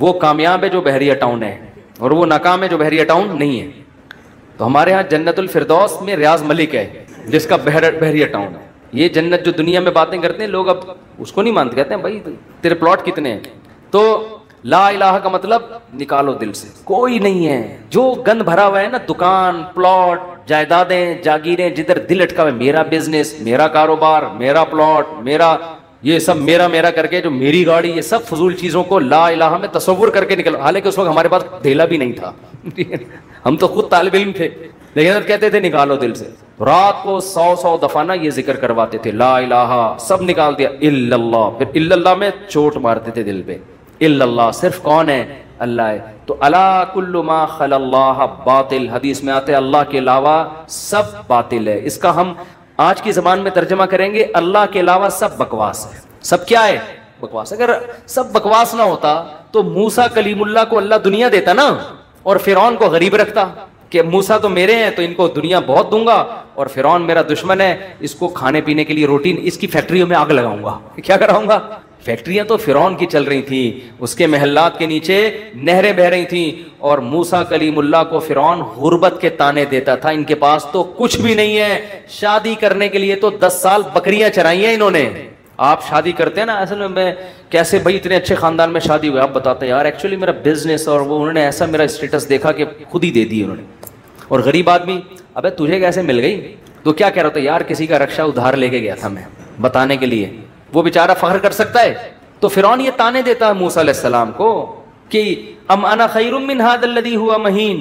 وہ کامیاب ہے جو بحریہ ٹاؤن ہے، اور وہ ناکام ہے جو بحریہ ٹاؤن نہیں ہے. تو ہمارے ہاں جنت الفردوس میں ریاض ملک ہے جس کا بحریہ ٹاؤن ہے. یہ جنت جو دنیا میں باتیں کرتے ہیں لوگ اب اس کو نہیں مانتے، کہتے ہیں بھائی تیرے پلاٹ کتنے ہیں. تو لا الہ کا مطلب نکالو دل سے، کوئی نہیں ہے جو گند بھرا ہوا ہے نا، دکان، پلاٹ، جائیدادیں، جاگیریں، جدھر دل اٹکا ہوا ہے، میرا بزنس، میرا کاروبار، میرا پلاٹ، میرا یہ سب میرا میرا کر کے، جو میری گاڑی، یہ سب فضول چیزوں کو لا الہ میں تصور کر کے نکلو. حالانکہ اس وقت ہمارے پاس ڈھیلا بھی نہیں تھا ہم تو خود طالب علم تھے، لیکن کہتے تھے نکالو دل سے. رات کو 100 دفعہ نا یہ ذکر کرواتے تھے، لا الہ، سب نکال دیا، الا اللہ. پھر الا اللہ میں چوٹ مارتے تھے دل پہ، الا اللہ، صرف کون ہے؟ اللہ ہے. تو الا کل ما خلا اللہ باطل، حدیث میں آتے اللہ کے علاوہ سب باطل ہے. اس کا ہم آج کی زبان میں ترجمہ کریں گے، اللہ کے علاوہ سب بکواس ہے. سب کیا ہے؟ بکواس. اگر سب بکواس نہ ہوتا تو موسیٰ کلیم اللہ کو اللہ دنیا دیتا نا، اور فرعون کو غریب رکھتا کہ موسیٰ تو میرے ہیں تو ان کو دنیا بہت دوں گا، اور فرعون میرا دشمن ہے، اس کو کھانے پینے کے لیے روٹی، اس کی فیکٹریوں میں آگ لگاؤں گا. کیا کراؤں گا؟ فیکٹریاں تو فرعون کی چل رہی تھیں، اس کے محلات کے نیچے نہریں بہ رہی تھیں، اور موسیٰ کلیم اللہ کو فرعون غربت کے تانے دیتا تھا. ان کے پاس تو کچھ بھی نہیں ہے، شادی کرنے کے لیے تو 10 سال بکریاں چرائی ہیں انہوں نے. آپ شادی کرتے ہیں نا، اصل میں کیسے بھائی اتنے اچھے خاندان میں شادی ہوئی؟ آپ بتاتے ہیں یار ایکچولی میرا بزنس، اور وہ انہوں نے ایسا میرا اسٹیٹس دیکھا کہ خود ہی دے دی انہوں نے. اور غریب آدمی، ابے تجھے کیسے مل گئی؟ تو کیا کہہ رہا تھا؟ یار کسی کا رکشہ ادھار لے کے گیا تھا میں بتانے کے لیے. وہ بیچارہ فخر کر سکتا ہے؟ تو فرعون یہ تانے دیتا ہے موسیٰ علیہ السلام کو کہ ام انا خیر من ھذا الذی ھوا مہین،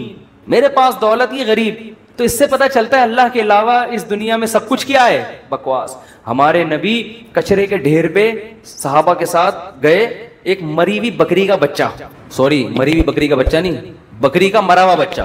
میرے پاس دولت یہ غریب. تو اس سے پتہ چلتا ہے اللہ کے علاوہ اس دنیا میں سب کچھ کیا ہے؟ بکواس. ہمارے نبی کچرے کے ڈھیر پہ صحابہ کے ساتھ گئے، ایک مری ہوئی بکری کا بچہ، سوری مری ہوئی بکری کا بچہ نہیں، بکری کا مرا ہوا بچہ،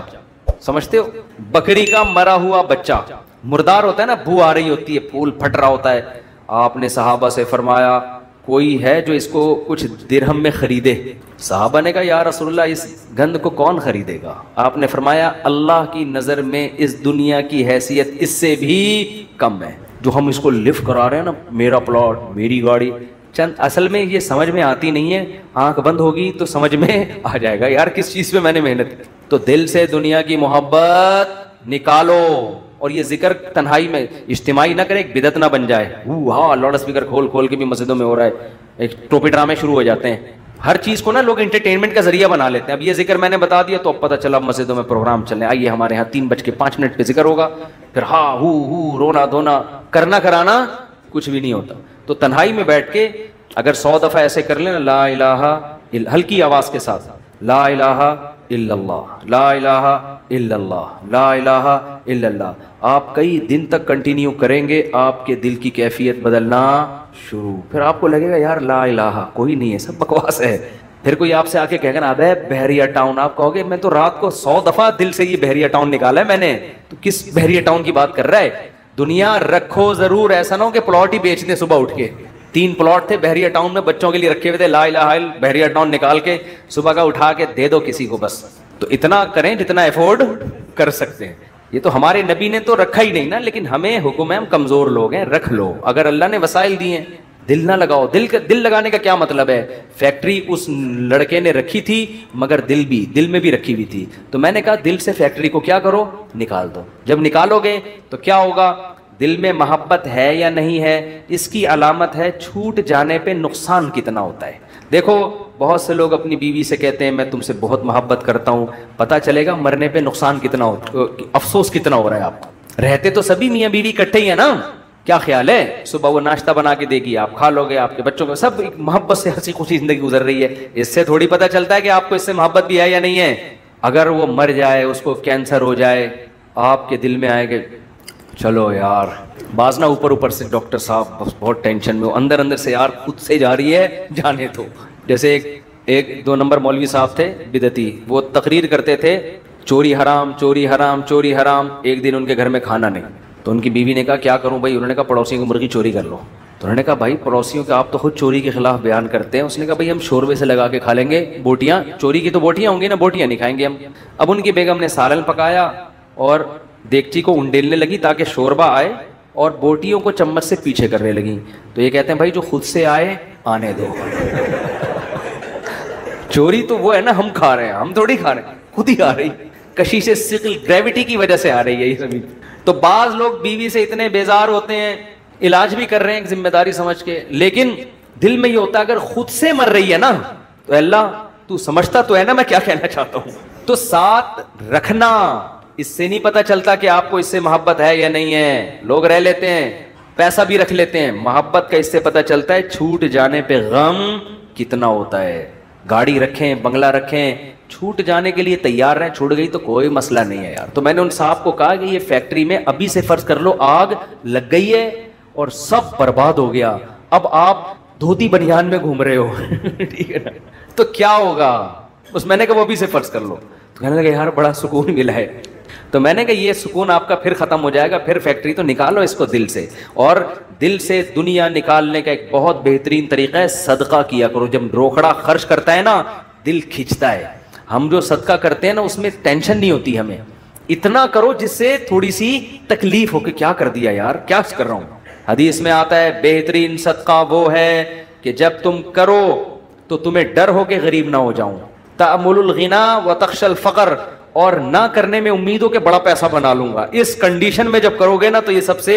سمجھتے ہو؟ بکری کا مرا ہوا بچہ مردار ہوتا ہے نا، بو آ رہی ہوتی ہے، پھول پھٹ رہا ہوتا ہے. آپ نے صحابہ سے فرمایا کوئی ہے جو اس کو کچھ درہم میں خریدے؟ صحابہ نے کہا یا رسول اللہ اس گند کو کون خریدے گا؟ آپ نے فرمایا اللہ کی نظر میں اس دنیا کی حیثیت اس سے بھی کم ہے. جو ہم اس کو لفٹ کرا رہے ہیں نا، میرا پلاٹ، میری گاڑی، چند اصل میں یہ سمجھ میں آتی نہیں ہے. آنکھ بند ہوگی تو سمجھ میں آ جائے گا یار کس چیز پہ میں نے محنت کی. تو دل سے دنیا کی محبت نکالو، اور یہ ذکر تنہائی میں اجتماعی نہ کرے، ایک بدعت نہ بن جائے. ہاں لاؤڈ اسپیکر کھول کھول کے بھی مسجدوں میں ہو رہا ہے، ایک ٹوپی ڈرامے شروع ہو جاتے ہیں. ہر چیز کو نا لوگ انٹرٹینمنٹ کا ذریعہ بنا لیتے ہیں. اب یہ ذکر میں نے بتا دیا تو اب پتہ چلا مسجدوں میں پروگرام چلنے، آئیے ہمارے یہاں 3:05 پہ ذکر ہوگا، پھر ہاں ہو رونا دھونا کرنا کرانا کچھ بھی نہیں ہوتا. تو تنہائی میں بیٹھ کے اگر 100 دفعہ ایسے کر لیں، لا الہ، ہلکی آواز کے ساتھ، لا الہ الا اللہ، لا الہ الا اللہ، لا الہ الا اللہ، آپ کئی دن تک کنٹینیو کریں گے، آپ کے دل کی کیفیت بدلنا شروع. پھر آپ کو لگے گا یار لا الہ کوئی نہیں ہے، سب بکواس ہے. پھر کوئی آپ سے آ کے کہے گا ابے بحریہ ٹاؤن، آپ کہو گے میں تو رات کو 100 دفعہ دل سے یہ بحریہ ٹاؤن نکالا ہے میں نے، تو کس بحریہ ٹاؤن کی بات کر رہا ہے؟ دنیا رکھو ضرور، ایسا نہ ہو کہ پلاٹ ہی بیچ دیں صبح اٹھ کے. 3 پلاٹ تھے بحریہ ٹاؤن میں بچوں کے لیے رکھے ہوئے تھے، لا الہ الا بحریہ ٹاؤن نکال کے صبح کا اٹھا کے دے دو کسی کو بس. تو اتنا کریں جتنا افورڈ کر سکتے ہیں. یہ تو ہمارے نبی نے تو رکھا ہی نہیں نا، لیکن ہمیں حکم ہے، ہم کمزور لوگ ہیں، رکھ لو. اگر اللہ نے وسائل دیے ہیں، دل نہ لگاؤ. دل لگانے کا کیا مطلب ہے؟ فیکٹری اس لڑکے نے رکھی تھی مگر دل میں بھی رکھی ہوئی تھی. تو میں نے کہا دل سے فیکٹری کو کیا کرو؟ نکال دو. جب نکالو گے تو کیا ہوگا؟ دل میں محبت ہے یا نہیں ہے، اس کی علامت ہے چھوٹ جانے پہ نقصان کتنا ہوتا ہے. دیکھو بہت سے لوگ اپنی بیوی سے کہتے ہیں میں تم سے بہت محبت کرتا ہوں، پتہ چلے گا مرنے پہ نقصان کتنا ہو، افسوس کتنا ہو رہا ہے آپ کو. رہتے تو سبھی میاں بیوی اکٹھے ہی ہیں نا، کیا خیال ہے؟ صبح وہ ناشتہ بنا کے دے گی، آپ کھا لو گے، آپ کے بچوں کو سب محبت سے ہنسی خوشی زندگی گزر رہی ہے. اس سے تھوڑی پتہ چلتا ہے کہ آپ کو اس سے محبت بھی ہے یا نہیں ہے. اگر وہ مر جائے، اس کو کینسر ہو جائے، آپ کے دل میں آئے کہ چلو یار، بعض نہ اوپر سے ڈاکٹر صاحب بہت ٹینشن میں ہو، اندر سے یار خود سے جا رہی ہے، جانے تو. جیسے ایک 2 نمبر مولوی صاحب تھے بدعتی، وہ تقریر کرتے تھے چوری حرام چوری حرام چوری حرام. ایک دن ان کے گھر میں کھانا نہیں، تو ان کی بیوی نے کہا کیا کروں بھائی؟ انہوں نے کہا پڑوسیوں کی مرغی چوری کر لو. تو انہوں نے کہا بھائی پڑوسیوں کے آپ تو خود چوری کے خلاف بیان کرتے ہیں. اس نے کہا بھائی ہم شوربے سے لگا کے کھا لیں گے، بوٹیاں چوری کی تو بوٹیاں ہوں گی نا، بوٹیاں نہیں کھائیں گے ہم. اب ان کی بیگم نے سالن پکایا اور دیگچی کو انڈیلنے لگی تاکہ شوربہ آئے، اور بوٹیوں کو چمچ سے پیچھے کرنے لگی. تو یہ کہتے ہیں بھائی جو خود سے آئے آنے دو. چوری تو وہ ہے نا ہم کھا رہے ہیں، ہم تھوڑی کھا رہے ہیں، خود ہی آ رہی. کشش ثقل گریوٹی کی وجہ سے آ رہی ہے یہ زمین. تو بعض لوگ بیوی سے اتنے بیزار ہوتے ہیں، علاج بھی کر رہے ہیں ایک ذمہ داری سمجھ کے، لیکن دل میں یہ ہوتا ہے اگر خود سے مر رہی ہے نا تو اللہ تو سمجھتا تو ہے نا میں کیا کہنا چاہتا ہوں. تو ساتھ رکھنا، اس سے نہیں پتا چلتا کہ آپ کو اس سے محبت ہے یا نہیں ہے. لوگ رہ لیتے ہیں، پیسہ بھی رکھ لیتے ہیں، محبت کا اس سے پتا چلتا ہے چھوٹ جانے پہ غم کتنا ہوتا ہے. گاڑی رکھیں، بنگلہ رکھیں، چھوٹ جانے کے لیے تیار رہیں، چھوٹ گئی تو کوئی مسئلہ نہیں ہے یار. تو میں نے ان صاحب کو کہا کہ یہ فیکٹری میں ابھی سے فرض کر لو آگ لگ گئی ہے اور سب برباد ہو گیا، اب آپ دھوتی بنیان میں گھوم رہے ہو ٹھیک ہے نا، تو کیا ہوگا. اس میں نے کہا وہ ابھی سے فرض کر لو. تو کہنے لگے یار بڑا سکون ملا ہے. تو میں نے کہا یہ سکون آپ کا پھر ختم ہو جائے گا، پھر فیکٹری تو نکالو اس کو دل سے. اور دل سے دنیا نکالنے کا ایک بہت بہترین طریقہ ہے صدقہ کیا کرو. جب روکڑا خرچ کرتا ہے نا دل کھنچتا ہے. ہم جو صدقہ کرتے ہیں نا اس میں ٹینشن نہیں ہوتی ہمیں. اتنا کرو جس سے تھوڑی سی تکلیف ہو کہ کیا کر دیا یار، کیا کر رہا ہوں. حدیث میں آتا ہے بہترین صدقہ وہ ہے کہ جب تم کرو تو تمہیں ڈر ہو کہ غریب نہ ہو جاؤں. تأمل الغنا وتخشى الفقر، اور نہ کرنے میں امید ہو کہ بڑا پیسہ بنا لوں گا. اس کنڈیشن میں جب کرو گے نا تو یہ سب سے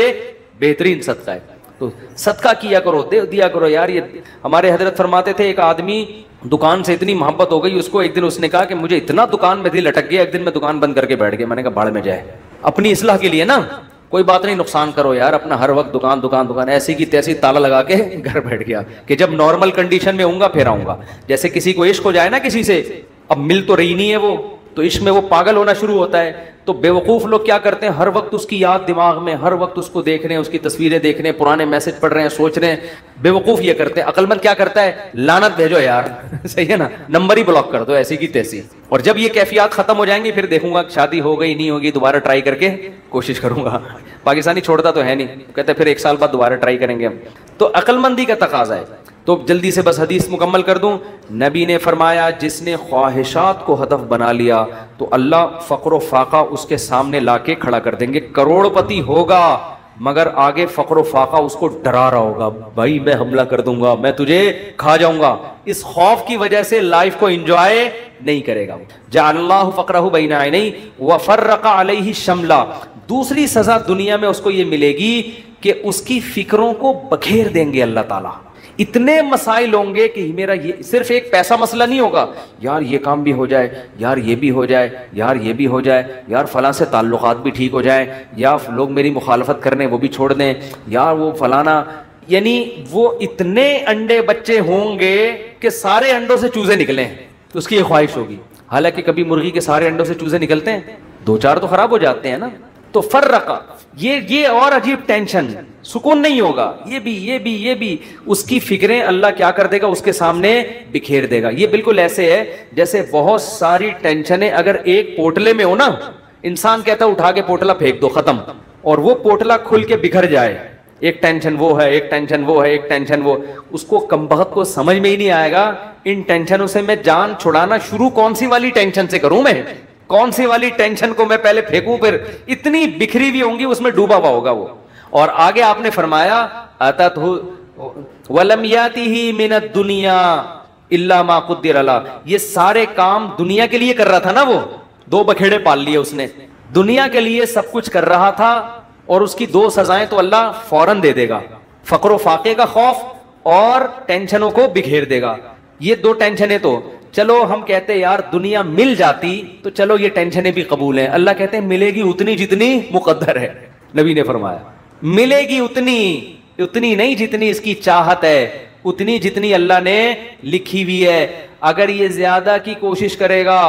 بہترین صدقہ ہے. تو صدقہ کیا کرو، دے دیا کرو یار. یہ ہمارے حضرت فرماتے تھے ایک آدمی دکان سے اتنی محبت ہو گئی اس کو، ایک دن اس نے کہا کہ مجھے اتنا دکان میں دل اٹک گیا، ایک دن میں دکان بند کر کے بیٹھ گیا. میں نے کہا بھاڑ میں جائے، اپنی اصلاح کے لیے نا کوئی بات نہیں، نقصان کرو یار اپنا، ہر وقت دکان دکان دکان، ایسی کی تیسی تالا لگا کے گھر بیٹھ گیا کہ جب نارمل کنڈیشن میں ہوں گا پھر آؤں گا. جیسے کسی کو عشق ہو جائے نا کسی سے، اب مل تو رہی نہیں ہے وہ، تو عشق میں وہ پاگل ہونا شروع ہوتا ہے. تو بیوقوف لوگ کیا کرتے ہیں، ہر وقت اس کی یاد دماغ میں، ہر وقت اس کو دیکھ رہے ہیں، اس کی تصویریں دیکھ رہے ہیں، پرانے میسج پڑھ رہے ہیں، سوچ رہے ہیں. بیوقوف یہ کرتے ہیں. عقل مند کیا کرتا ہے، لعنت بھیجو یار صحیح ہے نا، نمبر ہی بلاک کر دو ایسی کی تیسی. اور جب یہ کیفیات ختم ہو جائیں گی پھر دیکھوں گا شادی ہو گئی نہیں ہوگی، دوبارہ ٹرائی کر کے کوشش کروں گا. پاکستانی چھوڑتا تو ہے نہیں، کہتے پھر ایک سال بعد دوبارہ ٹرائی کریں گے ہم. تو عقل مندی کا تقاضا ہے. تو جلدی سے بس حدیث مکمل کر دوں. نبی نے فرمایا جس نے خواہشات کو ہدف بنا لیا تو اللہ فقر و فاقہ اس کے سامنے لا کے کھڑا کر دیں گے. کروڑ پتی ہوگا مگر آگے فقر و فاقہ اس کو ڈرا رہا ہوگا، بھائی میں حملہ کر دوں گا، میں تجھے کھا جاؤں گا. اس خوف کی وجہ سے لائف کو انجوائے نہیں کرے گا. جعل اللہ فقرہ بین عینیہ وفرق علیہ شملہ. دوسری سزا دنیا میں اس کو یہ ملے گی کہ اس کی فکروں کو بکھیر دیں گے اللہ تعالیٰ. اتنے مسائل ہوں گے کہ میرا یہ صرف ایک پیسہ مسئلہ نہیں ہوگا، یار یہ کام بھی ہو جائے، یار یہ بھی ہو جائے، یار یہ بھی ہو جائے، یار فلاں سے تعلقات بھی ٹھیک ہو جائیں، یا لوگ میری مخالفت کرنے وہ بھی چھوڑ دیں، یار وہ فلانا. یعنی وہ اتنے انڈے بچے ہوں گے کہ سارے انڈوں سے چوزے نکلیں، اس کی یہ خواہش ہوگی. حالانکہ کبھی مرغی کے سارے انڈوں سے چوزے نکلتے ہیں، دو چار تو خراب ہو جاتے ہیں نا. تو فرقہ یہ اور عجیب ٹینشن، سکون نہیں ہوگا. یہ بھی اس کی فکریں اللہ کیا کر دے گا، اس کے سامنے بکھیر دے گا. یہ بالکل ایسے ہے جیسے بہت ساری ٹینشنیں اگر ایک پوٹلے میں ہو نا، انسان کہتا ہے اٹھا کے پوٹلا پھینک دو ختم، اور وہ پوٹلا کھل کے بکھر جائے. ایک ٹینشن وہ ہے، ایک ٹینشن وہ ہے، ایک ٹینشن وہ. اس کو کمبخت کو سمجھ میں ہی نہیں آئے گا ان ٹینشنوں سے میں جان چھڑانا شروع کون سی والی ٹینشن سے کروں، میں کون سی والی ٹینشن کو میں پہلے پھینکوں، پھر اتنی بکھری ہوئی ہوں گی اس میں ڈوبا ہوا ہوگا وہ. اور آگے آپ نے فرمایا اتت ولم یاتہ من الدنیا الا ما قدر له. یہ سارے کام دنیا کے لیے کر رہا تھا نا، وہ دو بکھیڑے پال لیے اس نے، دنیا کے لیے سب کچھ کر رہا تھا، اور اس کی دو سزائیں تو اللہ فوراً دے دے گا، فقر و فاقے کا خوف اور ٹینشنوں کو بکھیر دے گا. یہ دو ٹینشنیں تو چلو ہم کہتے ہیں یار دنیا مل جاتی تو چلو یہ ٹینشنیں بھی قبول ہیں. اللہ کہتے ہیں ملے گی اتنی جتنی مقدر ہے. نبی نے فرمایا ملے گی اتنی نہیں جتنی اس کی چاہت ہے، اتنی جتنی اللہ نے لکھی ہوئی ہے. اگر یہ زیادہ کی کوشش کرے گا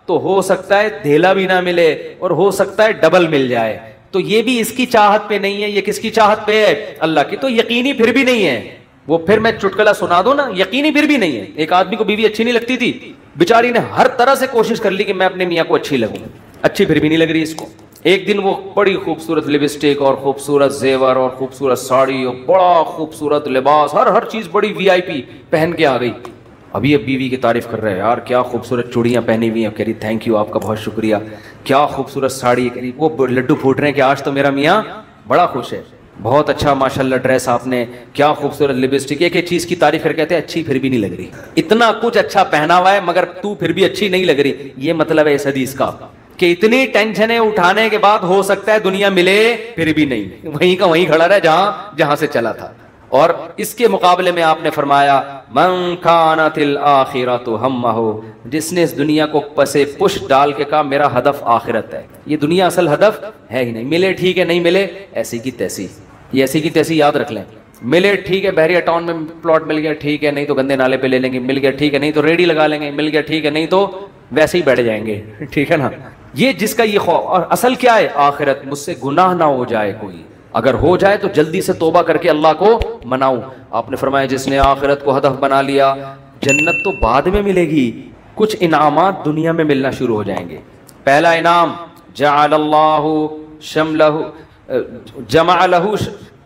تو ہو سکتا ہے دھیلا بھی نہ ملے، اور ہو سکتا ہے ڈبل مل جائے. تو یہ بھی اس کی چاہت پہ نہیں ہے، یہ کس کی چاہت پہ ہے؟ اللہ کی. تو یقینی پھر بھی نہیں ہے وہ. پھر میں چٹکلا سنا دوں نا، یقینی پھر بھی نہیں ہے. ایک آدمی کو بیوی اچھی نہیں لگتی تھی، بیچاری نے ہر طرح سے کوشش کر لی کہ میں اپنے میاں کو اچھی لگوں، اچھی پھر بھی نہیں لگ رہی اس کو. ایک دن وہ بڑی خوبصورت لپسٹک اور خوبصورت زیور اور خوبصورت ساڑی اور بڑا خوبصورت لباس، ہر چیز بڑی وی آئی پی پہن کے آ گئی. ابھی اب بیوی کی تعریف کر رہے ہیں، یار کیا خوبصورت چوڑیاں پہنی ہوئی ہیں. کہہ رہی تھینک یو، آپ کا بہت شکریہ. کیا خوبصورت ساڑی. کہہ رہی وہ لڈو پھوٹ رہے ہیں کہ آج تو میرا میاں بڑا خوش ہے. بہت اچھا ماشاءاللہ ڈریس آپ نے، کیا خوبصورت لپسٹک. ایک چیز کی تعریف کر کہتے ہیں اچھی پھر بھی نہیں لگ رہی. اتنا کچھ اچھا پہنا ہوا ہے مگر تو پھر بھی اچھی نہیں لگ رہی. یہ مطلب ہے اس حدیث کا کہ اتنی ٹینشنیں اٹھانے کے بعد ہو سکتا ہے دنیا ملے پھر بھی نہیں، وہیں کا وہیں کھڑا رہے جہاں سے چلا تھا. اور اس کے مقابلے میں آپ نے فرمایا من کانت الآخرۃ ہمہ، جس نے اس دنیا کو پسے پش ڈال کے کہا میرا ہدف آخرت ہے، یہ دنیا اصل ہدف ہے ہی نہیں، ملے ٹھیک ہے، نہیں ملے ایسی کی تیسی، یہ ایسی کی تیسی یاد رکھ لیں، ملے ٹھیک ہے بحریہ ٹاؤن میں پلاٹ مل گیا ٹھیک ہے، نہیں تو گندے نالے پہ لے لیں گے، مل گیا ٹھیک ہے، نہیں تو ریڈی لگا لیں گے، مل گیا ٹھیک ہے، نہیں تو ویسے ہی بیٹھ جائیں گے، ٹھیک ہے نا، یہ جس کا یہ خوف، اور اصل کیا ہے آخرت، مجھ سے گناہ نہ ہو جائے کوئی، اگر ہو جائے تو جلدی سے توبہ کر کے اللہ کو مناؤں۔ آپ نے فرمایا جس نے آخرت کو ہدف بنا لیا، جنت تو بعد میں ملے گی، کچھ انعامات دنیا میں ملنا شروع ہو جائیں گے۔ پہلا انعام جعل اللہ شملہ جمع لہ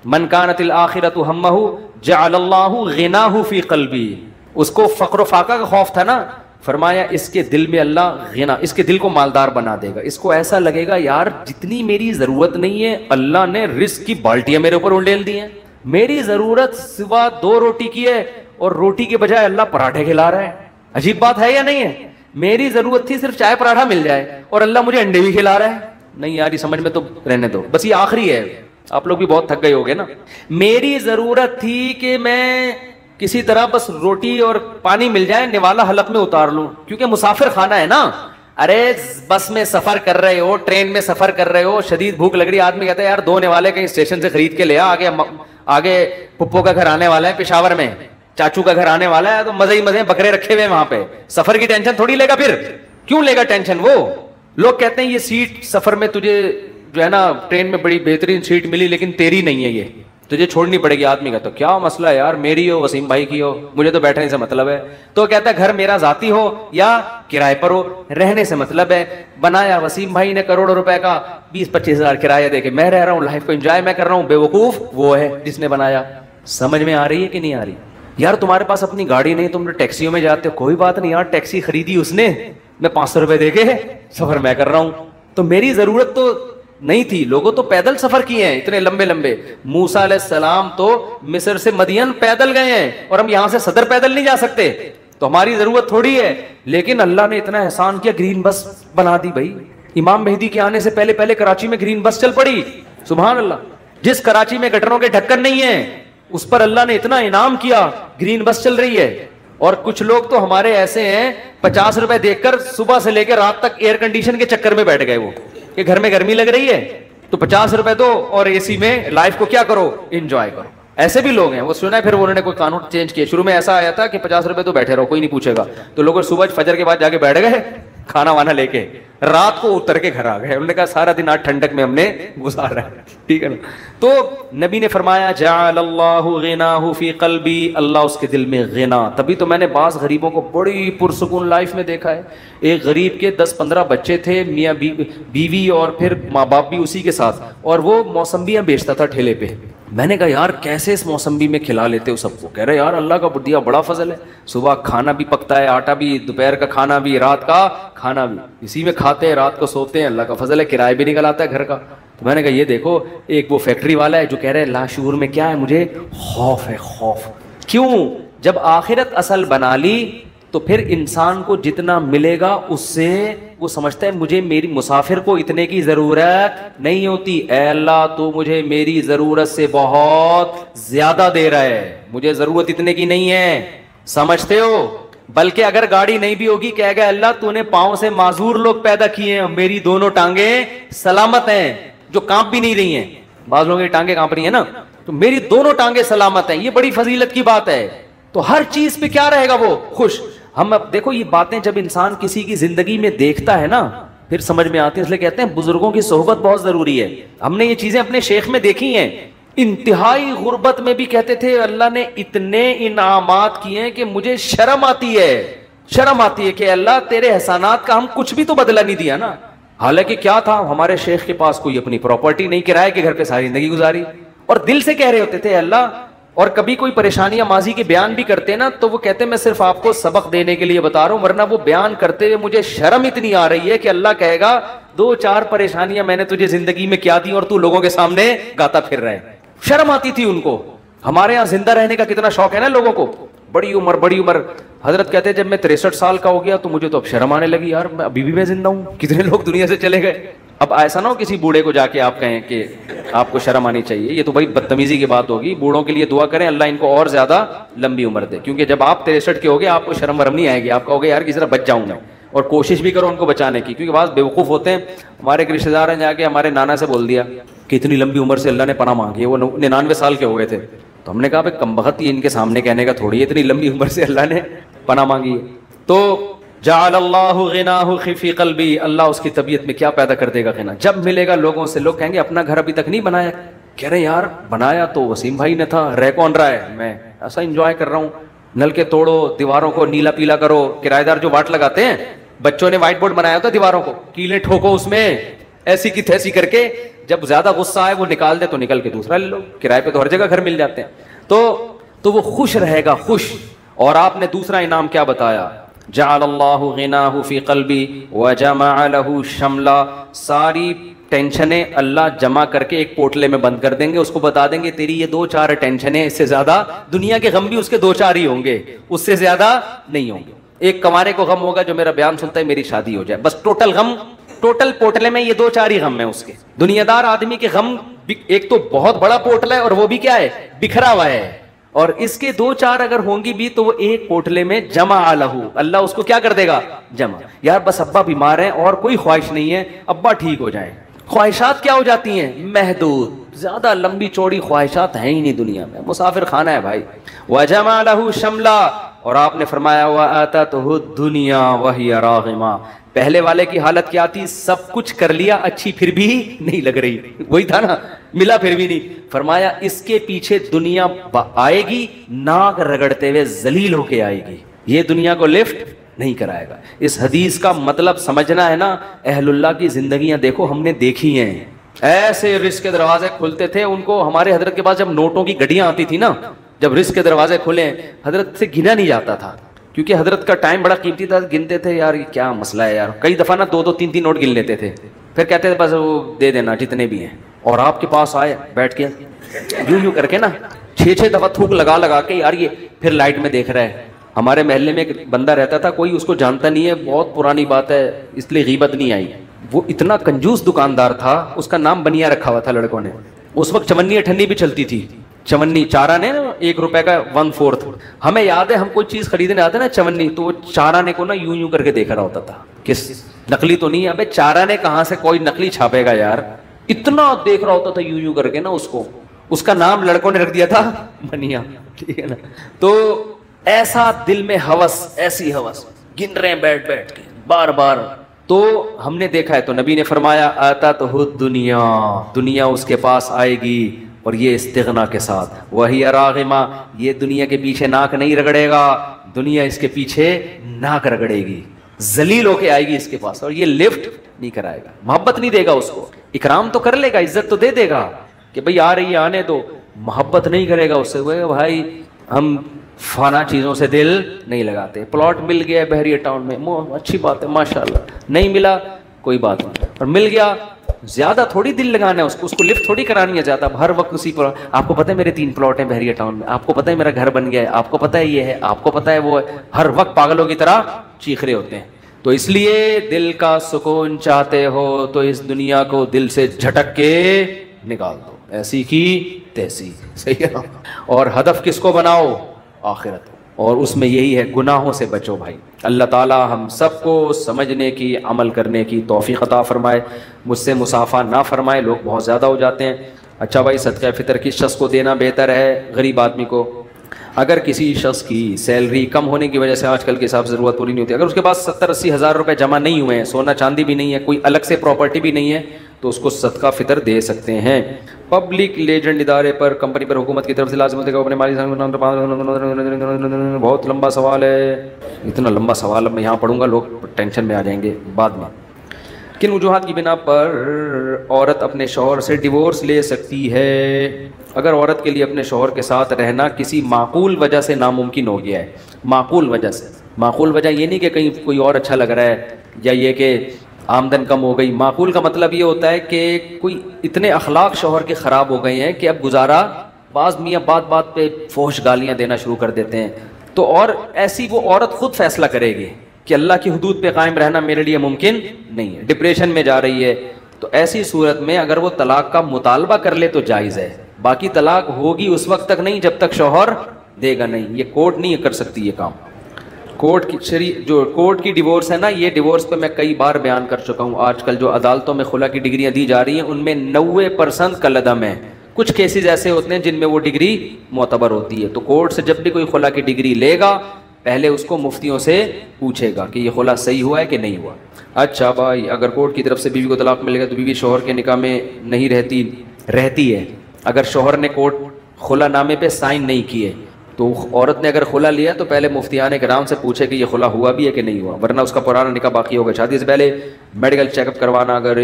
من کانت الآخرۃ ہمہ جعل اللہ غناہ فی قلبی، اس کو فقر و فاقہ کا خوف تھا نا، فرمایا اس کے دل میں اللہ غنا، اس کے دل کو مالدار بنا دے گا، اس کو ایسا لگے گا یار جتنی میری ضرورت نہیں ہے اللہ نے رزق کی بالٹیاں میرے اوپر انڈیل دی ہیں، میری ضرورت صبح 2 روٹی کی ہے اور روٹی کے بجائے اللہ پراٹھے کھلا رہا ہے، عجیب بات ہے یا نہیں ہے؟ میری ضرورت تھی صرف چائے پراٹھا مل جائے اور اللہ مجھے انڈے بھی کھلا رہا ہے، نہیں یار یہ سمجھ میں تو رہنے دو، بس یہ آخری ہے، آپ لوگ بھی بہت تھک گئے ہوگے نا، میری ضرورت تھی کہ میں کسی طرح بس روٹی اور پانی مل جائے نوالا حلق میں اتار لوں، کیونکہ مسافر خانہ ہے نا، ارے بس میں سفر کر رہے ہو، ٹرین میں سفر کر رہے ہو، شدید بھوک لگ رہی، آدمی کہتا ہے یار 2 نوالے کہیں اسٹیشن سے خرید کے لے آگے پپو کا گھر آنے والا ہے پشاور میں، چاچو کا گھر آنے والا ہے، تو مزے ہی مزے بکرے رکھے ہوئے وہاں پہ، سفر کی ٹینشن تھوڑی لے گا، پھر کیوں لے گا ٹینشن؟ وہ لوگ کہتے ہیں یہ سیٹ سفر میں تجھے جو ہے نا ٹرین میں بڑی بہترین سیٹ ملی لیکن تیری نہیں ہے، یہ تجھے چھوڑنی پڑے گی، آدمی کا تو کیا مسئلہ ہے یار، میری ہو وسیم بھائی کی ہو، مجھے تو بیٹھنے سے مطلب ہے، تو کہتا ہے گھر میرا ذاتی ہو یا کرائے پر ہو، رہنے سے مطلب ہے، بنایا وسیم بھائی نے کروڑوں روپے کا 20-25 ہزار کرایہ دے کے میں رہ رہا ہوں، لائف کو انجوائے میں کر رہا ہوں، بیوقوف وہ ہے جس نے بنایا۔ سمجھ میں آ رہی ہے کہ نہیں آ رہی؟ یار تمہارے پاس اپنی گاڑی نہیں، تم ٹیکسیوں میں جاتے ہو، کوئی بات نہیں یار، ٹیکسی خریدی اس نے، میں 500 روپے دے کے سفر میں کر رہا ہوں، تو میری ضرورت تو نہیں تھی، لوگوں تو پیدل سفر کیے ہیں اتنے لمبے لمبے، موسیٰ علیہ السلام تو مصر سے مدین پیدل گئے ہیں اور ہم یہاں سے صدر پیدل نہیں جا سکتے، تو ہماری ضرورت تھوڑی ہے، لیکن اللہ نے اتنا احسان کیا، گرین بس بنا دی بھائی، امام مہدی کے آنے سے پہلے کراچی میں گرین بس چل پڑی، سبحان اللہ، جس کراچی میں گٹروں کے ڈھکن نہیں ہیں اس پر اللہ نے اتنا انعام کیا، گرین بس چل رہی ہے۔ اور کچھ لوگ تو ہمارے ایسے ہیں 50 روپے دیکھ کر صبح سے لے کے رات تک ایئر کنڈیشن کے چکر میں بیٹھ گئے، وہ کہ گھر میں گرمی لگ رہی ہے تو 50 روپے دو اور اے سی میں لائف کو کیا کرو، انجوائے کرو، ایسے بھی لوگ ہیں، وہ سنا ہے پھر انہوں نے کوئی قانون چینج کیا، شروع میں ایسا آیا تھا کہ 50 روپے تو بیٹھے رہو کوئی نہیں پوچھے گا، تو لوگ صبح فجر کے بعد جا کے بیٹھ گئے کھانا وانا لے کے، رات کو اتر کے گھر آ گئے، انہوں نے کہا سارا دن آج ٹھنڈک میں ہم نے گزارا ہے، ٹھیک ہے نا۔ تو نبی نے فرمایا جعل اللہ غناہ فی قلبی، اللہ اس کے دل میں غنا، تبھی تو میں نے بعض غریبوں کو بڑی پرسکون لائف میں دیکھا ہے، ایک غریب کے 10-15 بچے تھے، میاں بیوی اور پھر ماں باپ بھی اسی کے ساتھ، اور وہ موسمبیاں بیچتا تھا ٹھیلے پہ، میں نے کہا یار کیسے اس موسمبی میں کھلا لیتے ہو سب کو، کہہ رہے یار اللہ کا دیا بڑا فضل ہے، صبح کھانا بھی پکتا ہے، آٹا بھی، دوپہر کا کھانا بھی، رات کا کھانا بھی، اسی میں کھاتے ہیں، رات کو سوتے ہیں، اللہ کا فضل ہے، کرایہ بھی نکل آتا ہے گھر کا۔ تو میں نے کہا یہ دیکھو ایک وہ فیکٹری والا ہے جو کہہ رہے لاشعور میں کیا ہے، مجھے خوف ہے، خوف کیوں؟ جب آخرت اصل بنا لی تو پھر انسان کو جتنا ملے گا اس سے وہ سمجھتا ہے مجھے میری مسافر کو اتنے کی ضرورت نہیں ہوتی، اے اللہ تو مجھے میری ضرورت سے بہت زیادہ دے رہا ہے، مجھے ضرورت اتنے کی نہیں ہے، سمجھتے ہو؟ بلکہ اگر گاڑی نہیں بھی ہوگی کہے گا اللہ تو نے پاؤں سے معذور لوگ پیدا کیے ہیں، میری دونوں ٹانگیں سلامت ہیں، جو کانپ بھی نہیں رہی ہیں، بعض لوگوں کی ٹانگیں کانپ رہی ہیں نا، تو میری دونوں ٹانگیں سلامت ہیں، یہ بڑی فضیلت کی بات ہے، تو ہر چیز پہ کیا رہے گا وہ خوش۔ ہم اب دیکھو یہ باتیں جب انسان کسی کی زندگی میں دیکھتا ہے نا پھر سمجھ میں آتی ہے، اس لیے کہتے ہیں بزرگوں کی صحبت بہت ضروری ہے۔ ہم نے یہ چیزیں اپنے شیخ میں دیکھی ہیں، انتہائی غربت میں بھی کہتے تھے اللہ نے اتنے انعامات کیے ہیں کہ مجھے شرم آتی ہے کہ اللہ تیرے احسانات کا ہم کچھ بھی تو بدلہ نہیں دیا نا۔ حالانکہ کیا تھا، ہمارے شیخ کے پاس کوئی اپنی پراپرٹی نہیں، کرائے کے گھر پہ ساری زندگی گزاری، اور دل سے کہہ رہے ہوتے تھے اللہ، اور کبھی کوئی پریشانیاں ماضی کے بیان بھی کرتے نا تو وہ کہتے میں صرف آپ کو سبق دینے کے لیے بتا رہا ہوں، ورنہ وہ بیان کرتے ہوئے مجھے شرم اتنی آ رہی ہے کہ اللہ کہے گا 2-4 پریشانیاں میں نے تجھے زندگی میں کیا دی اور تو لوگوں کے سامنے گاتا پھر رہے۔ شرم آتی تھی ان کو۔ ہمارے یہاں زندہ رہنے کا کتنا شوق ہے نا لوگوں کو، بڑی عمر۔ حضرت کہتے ہیں جب میں 63 سال کا ہو گیا تو مجھے تو اب شرم آنے لگی، یار میں ابھی بھی میں زندہ ہوں، کتنے لوگ دنیا سے چلے گئے، اب ایسا نہ ہو کسی بوڑھے کو جا کے آپ کہیں کہ آپ کو شرم آنی چاہیے، یہ تو بھائی بدتمیزی کی بات ہوگی. بوڑھوں کے لیے دعا کریں اللہ ان کو اور زیادہ لمبی عمر دے، کیونکہ جب آپ 63 کے ہوگے آپ کو شرم ورم نہیں آئے گی، آپ کہو گے یار کسی طرح بچ جاؤں میں. اور کوشش بھی کرو ان کو بچانے کی، کیونکہ بعض بیوقوف ہوتے ہیں. ہمارے ایک رشتے دار نے جا کے ہمارے نانا سے بول دیا کہ اتنی لمبی عمر سے اللہ نے پناہ مانگی ہے، وہ 99 سال کے ہو گئے تھے. تو ہم نے کہا بھائی کم بخت، یہ ان کے سامنے کہنے کا تھوڑی ہے اتنی لمبی عمر سے اللہ نے پناہ مانگی ہے. تو جعل اللہ غناہ فی قلبی، اللہ اس کی طبیعت میں کیا پیدا کر دے گا غنا. جب ملے گا لوگوں سے، لوگ کہیں گے اپنا گھر ابھی تک نہیں بنایا. کہہ رہے یار بنایا تو وسیم بھائی نے تھا، رہ کون رہا ہے، میں ایسا انجوائے کر رہا ہوں. نل کے توڑو، دیواروں کو نیلا پیلا کرو. کرایہ دار جو واٹ لگاتے ہیں، بچوں نے وائٹ بورڈ بنایا ہوتا دیواروں کو، کیلیں ٹھوکو اس میں ایسی کی تیسی کر کے، جب زیادہ غصہ آئے وہ نکال دے تو نکل کے دوسرا لے لو. کرائے پہ تو ہر جگہ گھر مل جاتے ہیں. تو وہ خوش رہے گا، خوش. اور آپ نے دوسرا انعام کیا بتایا؟ جعل اللہ غناہ فی قلبی وجمع له شملا، ساری ٹینشنیں اللہ جمع کر کے ایک پوٹلے میں بند کر دیں گے. اس کو بتا دیں گے تیری یہ 2-4 ٹینشنیں، اس سے زیادہ دنیا کے غم بھی اس کے 2-4 ہی ہوں گے، اس سے زیادہ نہیں ہوں گے. ایک کمارے کو غم ہوگا جو میرا بیان سنتا ہے میری شادی ہو جائے، بس ٹوٹل غم، ٹوٹل پوٹلے میں یہ 2-4 ہی غم ہیں اس کے. دنیا دار آدمی کے غم ایک تو بہت بڑا پوٹلا ہے اور وہ بھی کیا ہے، بکھرا ہوا ہے. اور اس کے 2-4 اگر ہوں گی بھی تو وہ ایک پوٹلے میں جمع لہو، اللہ اس کو کیا کر دے گا، جمع. یار بس ابا بیمار ہیں اور کوئی خواہش نہیں ہے، ابا ٹھیک ہو جائیں. خواہشات کیا ہو جاتی ہیں، محدود. زیادہ لمبی چوڑی خواہشات ہیں ہی نہیں دنیا میں، مسافر خانہ ہے بھائی. وجمع له شملا، اور آپ نے فرمایا وآتته الدنیا وہی راغما. پہلے والے کی حالت کیا تھی، سب کچھ کر لیا، اچھی پھر بھی نہیں لگ رہی. وہی تھا نا، ملا پھر بھی نہیں. فرمایا اس کے پیچھے دنیا آئے گی، ناک رگڑتے ہوئے ذلیل ہو کے آئے گی، یہ دنیا کو لفٹ نہیں کرائے گا. اس حدیث کا مطلب سمجھنا ہے نا. اہل اللہ کی زندگیاں دیکھو، ہم نے دیکھی ہیں. ایسے رزق کے دروازے کھلتے تھے ان کو. ہمارے حضرت کے پاس جب نوٹوں کی گڈیاں آتی تھی نا، جب رزق کے دروازے کھلے، حضرت سے گنا نہیں جاتا تھا، کیونکہ حضرت کا ٹائم بڑا قیمتی تھا. گنتے تھے یار یہ کیا مسئلہ ہے یار. کئی دفعہ نا 2-2 3-3 نوٹ گن لیتے تھے، پھر کہتے تھے بس وہ دے دینا جتنے بھی ہیں. اور آپ کے پاس آئے بیٹھ کے یوں کر کے نا 6-6 دفعہ تھوک لگا کے یار یہ پھر لائٹ میں دیکھ رہا ہے. ہمارے محلے میں ایک بندہ رہتا تھا، کوئی اس کو جانتا نہیں ہے، بہت پرانی بات ہے اس لیے غیبت نہیں آئی. وہ اتنا کنجوس دکاندار تھا، اس کا نام بنیا رکھا ہوا تھا لڑکوں نے. اس وقت چمنی اٹھنی بھی چلتی تھی. چمنی چارہ نے 1 روپے کا 1/4. ہمیں یاد ہے ہم کوئی چیز خریدنے آتے نا چمنی، تو وہ چارہ نے کو نا یوں کر کے دیکھ رہا ہوتا تھا کہ نقلی تو نہیں ہے. ابے چارہ نے کہاں سے کوئی نقلی چھاپے گا یار. اتنا دیکھ رہا ہوتا تھا یوں کر کے نا اس کو. اس کا نام لڑکوں نے رکھ دیا تھا بنیا. ٹھیک ہے نا. تو ایسا دل میں ہوس، ایسی ہوس، گن رہے ہیں بیٹھ کے بار بار. تو ہم نے دیکھا ہے. تو نبی نے فرمایا آتاتہ الدنیا، دنیا اس کے پاس آئے گی، اور یہ استغنا کے ساتھ. وہی راغما، یہ دنیا کے پیچھے ناک نہیں رگڑے گا، دنیا اس کے پیچھے ناک رگڑے گی، ذلیل ہو کے آئے گی اس کے پاس. اور یہ لفٹ نہیں کرائے گا، محبت نہیں دے گا اس کو. اکرام تو کر لے گا، عزت تو دے دے گا کہ بھئی آ رہی ہے آنے دو. محبت نہیں کرے گا اس سے. بھائی ہم فانا چیزوں سے دل نہیں لگاتے. پلاٹ مل گیا ہے بحریہ ٹاؤن میں، اچھی بات ہے ماشاءاللہ. نہیں ملا کوئی بات نہیں، اور مل گیا زیادہ تھوڑی دل لگانا ہے اس کو لفٹ تھوڑی کرانی ہے زیادہ. ہر وقت اسی پر آپ کو پتہ ہے میرے 3 پلاٹ ہیں بحریہ ٹاؤن میں، آپ کو پتہ ہے میرا گھر بن گیا ہے، آپ کو پتہ ہے یہ ہے، آپ کو پتہ ہے وہ ہے. ہر وقت پاگلوں کی طرح چیخ رہے ہوتے ہیں. تو اس لیے دل کا سکون چاہتے ہو تو اس دنیا کو دل سے جھٹک کے نکال دو، ایسی کی تیسی. صحیح ہے. اور ہدف کس کو بناؤ؟ آخرت. اور اس میں یہی ہے گناہوں سے بچو بھائی. اللہ تعالی ہم سب کو سمجھنے کی، عمل کرنے کی توفیق عطا فرمائے. مجھ سے مسافہ نہ فرمائے، لوگ بہت زیادہ ہو جاتے ہیں. اچھا بھائی، صدقہ فطر کس شخص کو دینا بہتر ہے؟ غریب آدمی کو. اگر کسی شخص کی سیلری کم ہونے کی وجہ سے آج کل کے حساب سے ضرورت پوری نہیں ہوتی، اگر اس کے پاس 70-80 ہزار روپے جمع نہیں ہوئے ہیں، سونا چاندی بھی نہیں ہے، کوئی الگ سے پراپرٹی بھی نہیں ہے، تو اس کو صدقہ فطر دے سکتے ہیں. پبلک لیجنڈ ادارے پر، کمپنی پر حکومت کی طرف سے لازم ہوتے کہ اپنے مالی. بہت لمبا سوال ہے، اتنا لمبا سوال اب میں یہاں پڑھوں گا لوگ ٹینشن میں آ جائیں گے بعد میں. کن وجوہات کی بنا پر عورت اپنے شوہر سے ڈیورس لے سکتی ہے؟ اگر عورت کے لیے اپنے شوہر کے ساتھ رہنا کسی معقول وجہ سے ناممکن ہو گیا ہے. معقول وجہ سے، معقول وجہ یہ نہیں کہ کہیں کوئی اور اچھا لگ رہا ہے یا یہ کہ آمدن کم ہو گئی. معقول کا مطلب یہ ہوتا ہے کہ کوئی اتنے اخلاق شوہر کے خراب ہو گئے ہیں کہ اب گزارا، بعض میاں بات بات پہ فحش گالیاں دینا شروع کر دیتے ہیں. تو اور ایسی وہ عورت خود فیصلہ کرے گی کہ اللہ کی حدود پہ قائم رہنا میرے لیے ممکن نہیں ہے، ڈپریشن میں جا رہی ہے. تو ایسی صورت میں اگر وہ طلاق کا مطالبہ کر لے تو جائز ہے، باقی طلاق ہوگی اس وقت تک نہیں جب تک شوہر دے گا نہیں. یہ کورٹ نہیں کر سکتی یہ کام. کورٹ کی جو کورٹ کی ڈیورس ہے نا، یہ ڈیورس پہ میں کئی بار بیان کر چکا ہوں. آج کل جو عدالتوں میں خلا کی ڈگریاں دی جا رہی ہیں ان میں 90% کالعدم ہے. کچھ کیسز ایسے ہوتے ہیں جن میں وہ ڈگری معتبر ہوتی ہے. تو کورٹ سے جب بھی کوئی خلا کی ڈگری لے گا پہلے اس کو مفتیوں سے پوچھے گا کہ یہ خلا صحیح ہوا ہے کہ نہیں ہوا. اچھا بھائی، اگر کورٹ کی طرف سے بیوی کو طلاق مل گیا تو بیوی شوہر کے نکاح میں نہیں رہتی ہے. اگر شوہر نے کورٹ خلا نامے پہ سائن نہیں کیے تو عورت نے اگر خلا لیا تو پہلے مفتیان کرام سے پوچھے کہ یہ خلا ہوا بھی ہے کہ نہیں ہوا، ورنہ اس کا پرانا نکاح باقی ہوگا. شادی سے پہلے میڈیکل چیک اپ کروانا. اگر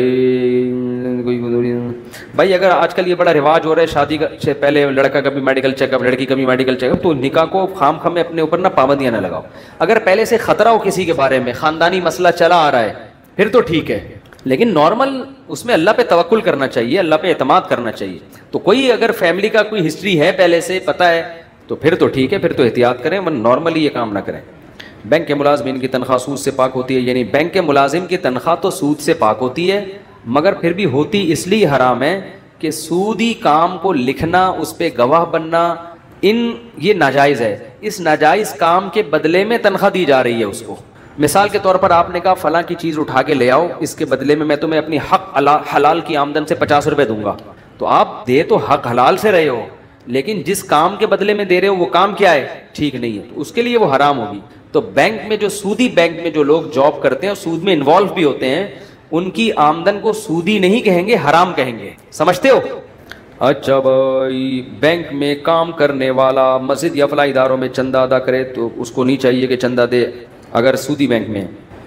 بھائی اگر آج کل یہ بڑا رواج ہو رہا ہے شادی سے پہلے لڑکا کا بھی میڈیکل چیک اپ، لڑکی کا بھی میڈیکل چیک اپ، تو نکاح کو خام خام میں اپنے اوپر نہ پابندیاں نہ لگاؤ. اگر پہلے سے خطرہ ہو کسی کے بارے میں، خاندانی مسئلہ چلا آ رہا ہے، پھر تو ٹھیک ہے، لیکن نارمل اس میں اللہ پہ توکل کرنا چاہیے، اللہ پہ اعتماد کرنا چاہیے. تو کوئی اگر فیملی کا کوئی ہسٹری ہے پہلے سے پتہ ہے تو پھر تو ٹھیک ہے، پھر تو احتیاط کریں، ورنہ نارملی یہ کام نہ کریں. بینک کے ملازمین کی تنخواہ سود سے پاک ہوتی ہے. یعنی بینک کے ملازم کی تنخواہ تو سود سے پاک ہوتی ہے، مگر پھر بھی ہوتی اس لیے حرام ہے کہ سودی کام کو لکھنا، اس پہ گواہ بننا، یہ ناجائز ہے. اس ناجائز کام کے بدلے میں تنخواہ دی جا رہی ہے اس کو. مثال کے طور پر آپ نے کہا فلاں کی چیز اٹھا کے لے آؤ، اس کے بدلے میں تمہیں اپنی حق حلال کی آمدن سے 50 روپے دوں گا. تو آپ دے تو حق حلال سے رہے ہو، لیکن جس کام کے بدلے میں دے رہے ہو وہ کام کیا ہے؟ ٹھیک نہیں ہے، تو اس کے لیے وہ حرام ہوگی. تو بینک میں جو سودی بینک میں جو لوگ جاب کرتے ہیں اور سود میں انوالو بھی ہوتے ہیں، ان کی آمدن کو سودی نہیں کہیں گے، حرام کہیں گے. سمجھتے ہو؟ اچھا بھائی، بینک میں کام کرنے والا مسجد یا فلاح اداروں میں چندہ ادا کرے تو اس کو نہیں چاہیے کہ چندہ دے اگر سودی بینک میں.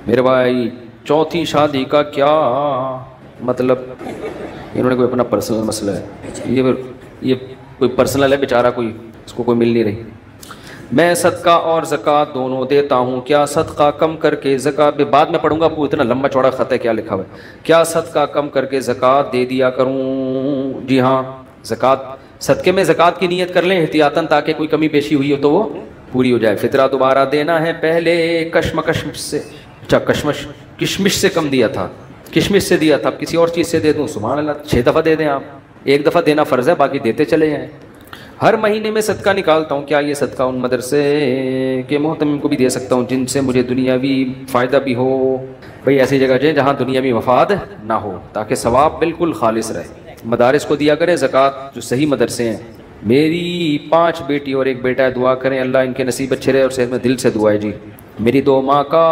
میرے بھائی چوتھی شادی کا کیا مطلب؟ انہوں نے کوئی اپنا پرسنل مسئلہ ہے، یہ کوئی پرسنل ہے بیچارہ، کوئی اس کو کوئی مل نہیں رہی. میں صدقہ اور زکوٰۃ دونوں دیتا ہوں، کیا صدقہ کم کر کے زکوٰۃ بعد میں پڑھوں گا، وہ اتنا لمبا چوڑا خط ہے کیا لکھا ہوا ہے. کیا صدقہ کم کر کے زکوٰۃ دے دیا کروں؟ جی ہاں، زکوٰۃ صدقے میں زکوٰۃ کی نیت کر لیں احتیاطاً، تاکہ کوئی کمی بیشی ہوئی ہو تو وہ پوری ہو جائے. فطرہ دوبارہ دینا ہے، پہلے کشمش سے کم دیا تھا، کشمش سے دیا تھا، اب کسی اور چیز سے دے دوں، سبحان اللہ، 6 دفعہ دے دیں آپ. ایک دفعہ دینا فرض ہے، باقی دیتے چلے جائیں. ہر مہینے میں صدقہ نکالتا ہوں، کیا یہ صدقہ ان مدرسے کے محتمم کو بھی دے سکتا ہوں جن سے مجھے دنیاوی فائدہ بھی ہو؟ بھئی ایسی جگہ جائیں جہاں دنیاوی مفاد نہ ہو، تاکہ ثواب بالکل خالص رہے. مدارس کو دیا کریں زکوٰۃ، جو صحیح مدرسے ہیں. میری 5 بیٹی اور 1 بیٹا ہے، دعا کریں اللہ ان کے نصیب اچھے رہے اور صحت میں. دل سے دعا ہے جی. میری 2 ماں کا،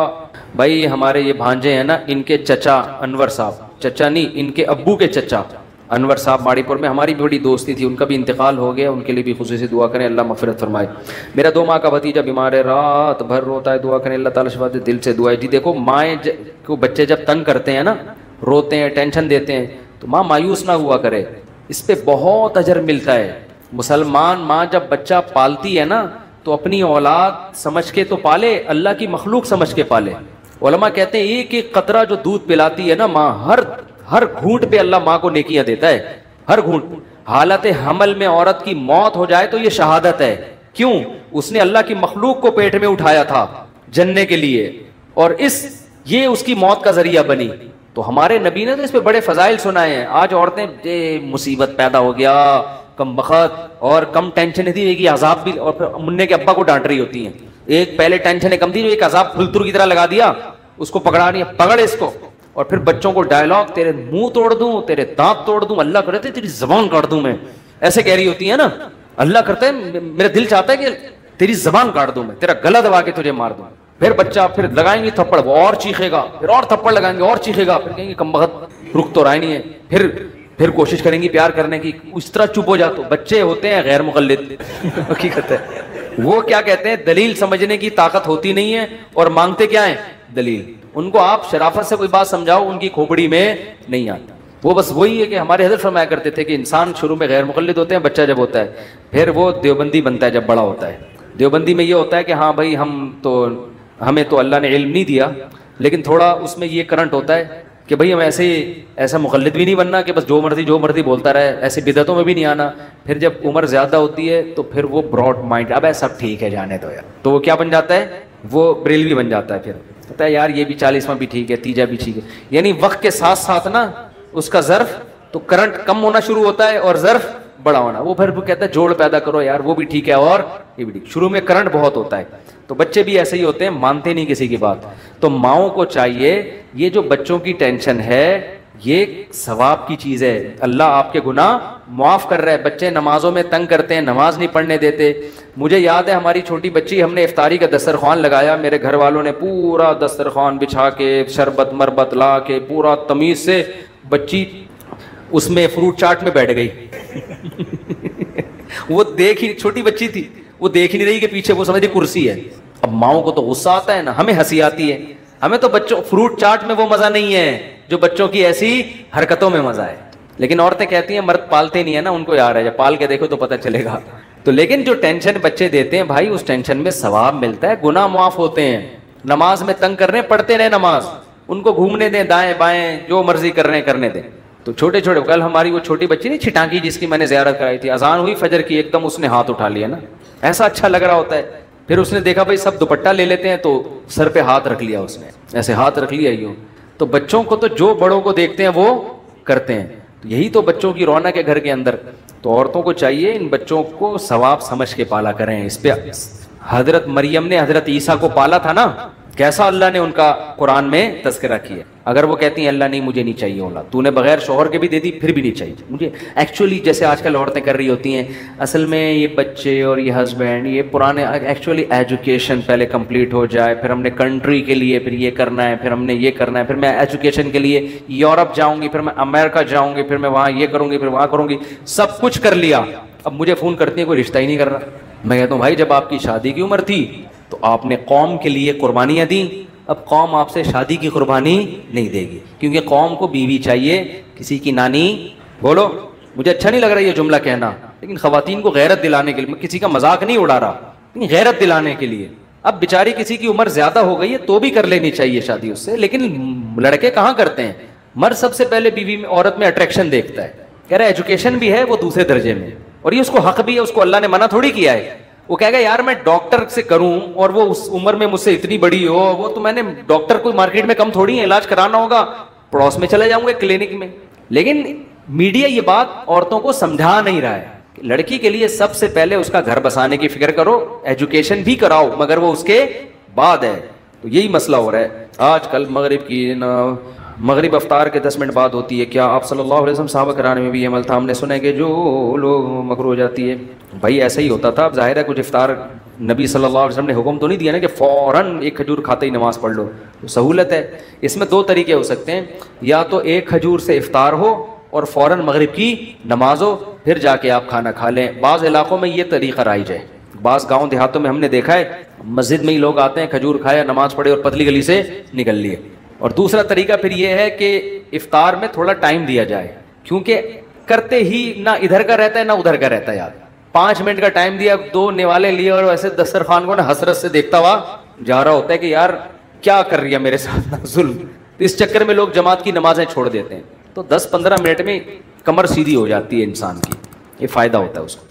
بھائی ہمارے یہ بھانجے ہیں نا، ان کے چچا انور صاحب، چچا نہیں ان کے ابو کے چچا انور صاحب ماڑی پور میں ہماری بھی بڑی دوستی تھی، ان کا بھی انتقال ہو گیا، ان کے لیے بھی خصوصی دعا کریں اللہ مغفرت فرمائے. میرا 2 ماہ کا بھتیجا بیمار ہے، رات بھر روتا ہے، دعا کریں اللہ تعالیٰ شفا دے. دل سے دعا ہے جی. دیکھو مائیں کو بچے جب تنگ کرتے ہیں نا، روتے ہیں، ٹینشن دیتے ہیں، تو ماں مایوس نہ ہوا کرے، اس پہ بہت اجر ملتا ہے. مسلمان ماں جب بچہ پالتی ہے نا تو اپنی اولاد سمجھ کے تو پالے، اللہ کی مخلوق سمجھ کے پالے. علماء کہتے ہیں ایک ایک قطرہ جو دودھ پلاتی ہے نا ماں، ہر گھونٹ پہ اللہ ماں کو نیکیاں دیتا ہے، ہر گھونٹ. حالت حمل میں عورت کی موت ہو جائے تو یہ شہادت ہے. کیوں؟ اس نے اللہ کی مخلوق کو پیٹ میں اٹھایا تھا جننے کے لیے، اور یہ اس کی موت کا ذریعہ بنی. تو ہمارے نبی نے تو اس پہ بڑے فضائل سنائے ہیں. آج عورتیں مصیبت پیدا ہو گیا، کم بخت اور کم ٹینشن تھی، ایک عذاب بھی، اور پھر منہ کے ابا کو ڈانٹ رہی ہوتی ہیں. ایک پہلے ٹینشن کم تھی، ایک عذاب پھلتر کی طرح لگا دیا، اس کو پکڑا نہیں، پکڑ اس کو. اور پھر بچوں کو ڈائلاگ، تیرے منہ توڑ دوں، تیرے دانت توڑ دوں، اللہ کرے تیری زبان کاٹ دوں میں، ایسے کہہ رہی ہوتی ہے نا. اللہ کرتا ہے، میرا دل چاہتا ہے کہ تیری زبان کاٹ دوں میں، تیرا گلا دبا کے تجھے مار دوں. پھر بچہ پھر لگائیں گے تھپڑ، وہ اور چیخے گا، پھر اور تھپڑ لگائیں گے اور چیخے گا، پھر کہیں گے کم بخت رک تو رہا نہیں ہے. پھر کوشش کریں گی پیار کرنے کی، اس طرح چپ ہو جا. تو بچے ہوتے ہیں غیر مقلد، حقیقت ہے. وہ کیا کہتے ہیں، دلیل سمجھنے کی طاقت ہوتی نہیں ہے اور مانگتے کیا ہیں؟ دلیل. ان کو آپ شرافت سے کوئی بات سمجھاؤ، ان کی کھوپڑی میں نہیں آتا. وہ بس وہی ہے کہ ہمارے حضرت فرمایا کرتے تھے کہ انسان شروع میں غیر مقلد ہوتے ہیں، بچہ جب ہوتا ہے پھر وہ دیوبندی بنتا ہے جب بڑا ہوتا ہے. دیوبندی میں یہ ہوتا ہے کہ ہاں بھائی ہمیں تو اللہ نے علم نہیں دیا، لیکن تھوڑا اس میں یہ کرنٹ ہوتا ہے کہ بھئی ہم ایسا مقلد بھی نہیں بننا کہ بس جو مرضی بولتا رہے، ایسے بدعتوں میں بھی نہیں آنا. پھر جب عمر زیادہ ہوتی ہے تو پھر وہ براڈ مائنڈ، اب سب ٹھیک ہے جانے دو یار، تو وہ کیا بن جاتا ہے؟ وہ بریلوی بن جاتا ہے. پھر کہتا ہے یار یہ بھی 40واں بھی ٹھیک ہے، تیجا بھی ٹھیک ہے. یعنی وقت کے ساتھ ساتھ نا اس کا ظرف تو کرنٹ کم ہونا شروع ہوتا ہے اور ظرف بڑا ہونا. وہ پھر کہتا ہے جوڑ پیدا کرو یار, وہ بھی ٹھیک ہے اور یہ بھی ٹھیک. شروع میں کرنٹ بہت ہوتا ہے. تو بچے بھی ایسے ہی ہوتے ہیں, مانتے نہیں کسی کی بات. تو ماؤں کو چاہیے یہ جو بچوں کی ٹینشن ہے یہ ثواب کی چیز ہے. اللہ آپ کے گناہ معاف کر رہا ہے. بچے نمازوں میں تنگ کرتے ہیں, نماز نہیں پڑھنے دیتے. مجھے یاد ہے ہماری چھوٹی بچی, ہم نے افطاری کا دسترخوان لگایا, میرے گھر والوں نے پورا دسترخوان بچھا کے شربت مربت لا کے پورا تمیز سے, بچی اس میں فروٹ چاٹ میں بیٹھ گئی. وہ دیکھ ہی, چھوٹی بچی تھی, وہ دیکھ ہی نہیں رہی کہ پیچھے وہ سمجھ رہی کرسی ہے. اب ماؤں کو تو غصہ آتا ہے نا, ہمیں ہنسی آتی ہے. ہمیں تو بچوں فروٹ چاٹ میں وہ مزہ نہیں ہے جو بچوں کی ایسی حرکتوں میں مزہ ہے. لیکن عورتیں کہتی ہیں مرد پالتے نہیں ہے نا, ان کو یار ہے, جب پال کے دیکھو تو پتہ چلے گا. تو لیکن جو ٹینشن بچے دیتے ہیں بھائی, اس ٹینشن میں ثواب ملتا ہے, گناہ معاف ہوتے ہیں. نماز میں تنگ کر رہے ہیں, پڑھتے رہے نماز, ان کو گھومنے دیں دائیں بائیں, جو مرضی کر رہے ہیں کرنے دیں. تو چھوٹے چھوٹے, کل ہماری وہ چھوٹی بچی نہیں چھٹانکی جس کی میں نے زیارت کرائی تھی, اذان ہوئی فجر کی, ایک دم اس نے ہاتھ اٹھا لیا نا, ایسا اچھا لگ رہا ہوتا ہے. پھر اس نے دیکھا بھائی سب دوپٹہ لے لیتے ہیں, تو سر پہ ہاتھ رکھ لیا, اس نے ایسے ہاتھ رکھ لیا یوں. تو بچوں کو تو جو بڑوں کو دیکھتے ہیں وہ کرتے ہیں. یہی تو بچوں کی رونق ہے گھر کے اندر. تو عورتوں کو چاہیے ان بچوں کو ثواب سمجھ کے پالا کریں. اس پہ حضرت مریم نے حضرت عیسیٰ کو پالا تھا نا, کیسا اللہ نے ان کا قرآن میں تذکرہ کیا. اگر وہ کہتی ہیں اللہ نہیں مجھے نہیں چاہیے اولاد, تو نے بغیر شوہر کے بھی دے دی پھر بھی نہیں چاہیے مجھے. ایکچولی جیسے آج کل عورتیں کر رہی ہوتی ہیں, اصل میں یہ بچے اور یہ ہسبینڈ یہ پرانے, ایکچولی ایجوکیشن پہلے کمپلیٹ ہو جائے, پھر ہم نے کنٹری کے لیے پھر یہ کرنا ہے, پھر ہم نے یہ کرنا ہے, پھر میں ایجوکیشن کے لیے یورپ جاؤں گی, پھر میں امریکہ جاؤں گی, پھر میں وہاں یہ کروں گی, پھر وہاں کروں گی, سب کچھ کر لیا. اب مجھے فون کرتی ہیں کوئی رشتہ ہی نہیں کر رہا. میں کہتا ہوں بھائی جب آپ کی شادی کی عمر تھی تو آپ نے قوم کے لیے قربانیاں دیں, اب قوم آپ سے شادی کی قربانی نہیں دے گی, کیونکہ قوم کو بیوی چاہیے, کسی کی نانی. بولو, مجھے اچھا نہیں لگ رہا یہ جملہ کہنا, لیکن خواتین کو غیرت دلانے کے لیے, میں کسی کا مذاق نہیں اڑا رہا, غیرت دلانے کے لیے. اب بیچاری کسی کی عمر زیادہ ہو گئی ہے تو بھی کر لینی چاہیے شادی اس سے, لیکن لڑکے کہاں کرتے ہیں. مرد سب سے پہلے بیوی میں, عورت میں اٹریکشن دیکھتا ہے, کہہ رہا ہے ایجوکیشن بھی ہے وہ دوسرے درجے میں, اور یہ اس کو حق بھی ہے, اس کو اللہ نے منع تھوڑی کیا ہے. وہ کہے گا یار میں ڈاکٹر سے کروں اور وہ اس عمر میں مجھ سے اتنی بڑی ہو, وہ تو میں نے ڈاکٹر کو مارکیٹ میں کم تھوڑی ہے, علاج کرانا ہوگا پڑوس میں چلے جاؤں گے کلینک میں. لیکن میڈیا یہ بات عورتوں کو سمجھا نہیں رہا ہے. لڑکی کے لیے سب سے پہلے اس کا گھر بسانے کی فکر کرو, ایجوکیشن بھی کراؤ مگر وہ اس کے بعد ہے. تو یہی مسئلہ ہو رہا ہے آج کل. مغرب کی مغرب افطار کے 10 منٹ بعد ہوتی ہے. کیا آپ صلی اللہ علیہ وسلم صحابہ کرام میں بھی یہ عمل تھا؟ ہم نے سنا ہے کہ جو لوگ مکروہ ہو جاتی ہے. بھائی ایسا ہی ہوتا تھا. اب ظاہر ہے کچھ افطار نبی صلی اللہ علیہ وسلم نے حکم تو نہیں دیا نا کہ فوراً ایک کھجور کھاتے ہی نماز پڑھ لو. سہولت ہے. اس میں 2 طریقے ہو سکتے ہیں, یا تو ایک کھجور سے افطار ہو اور فوراً مغرب کی نماز ہو, پھر جا کے آپ کھانا کھا لیں. بعض علاقوں میں یہ طریقہ رائج ہے, بعض گاؤں دیہاتوں میں ہم نے دیکھا ہے مسجد میں ہی لوگ آتے ہیں, کھجور کھایا, نماز پڑھے اور پتلی گلی سے نکل لیے. اور دوسرا طریقہ پھر یہ ہے کہ افطار میں تھوڑا ٹائم دیا جائے, کیونکہ کرتے ہی نہ ادھر کا رہتا ہے نہ ادھر کا رہتا ہے. یار 5 منٹ کا ٹائم دیا, 2 نوالے لیے اور ایسے دسترخوان کو نا حسرت سے دیکھتا ہوا جا رہا ہوتا ہے کہ یار کیا کر رہی ہے میرے ساتھ ظلم. اس چکر میں لوگ جماعت کی نمازیں چھوڑ دیتے ہیں. تو 10-15 منٹ میں کمر سیدھی ہو جاتی ہے انسان کی, یہ فائدہ ہوتا ہے اس کو.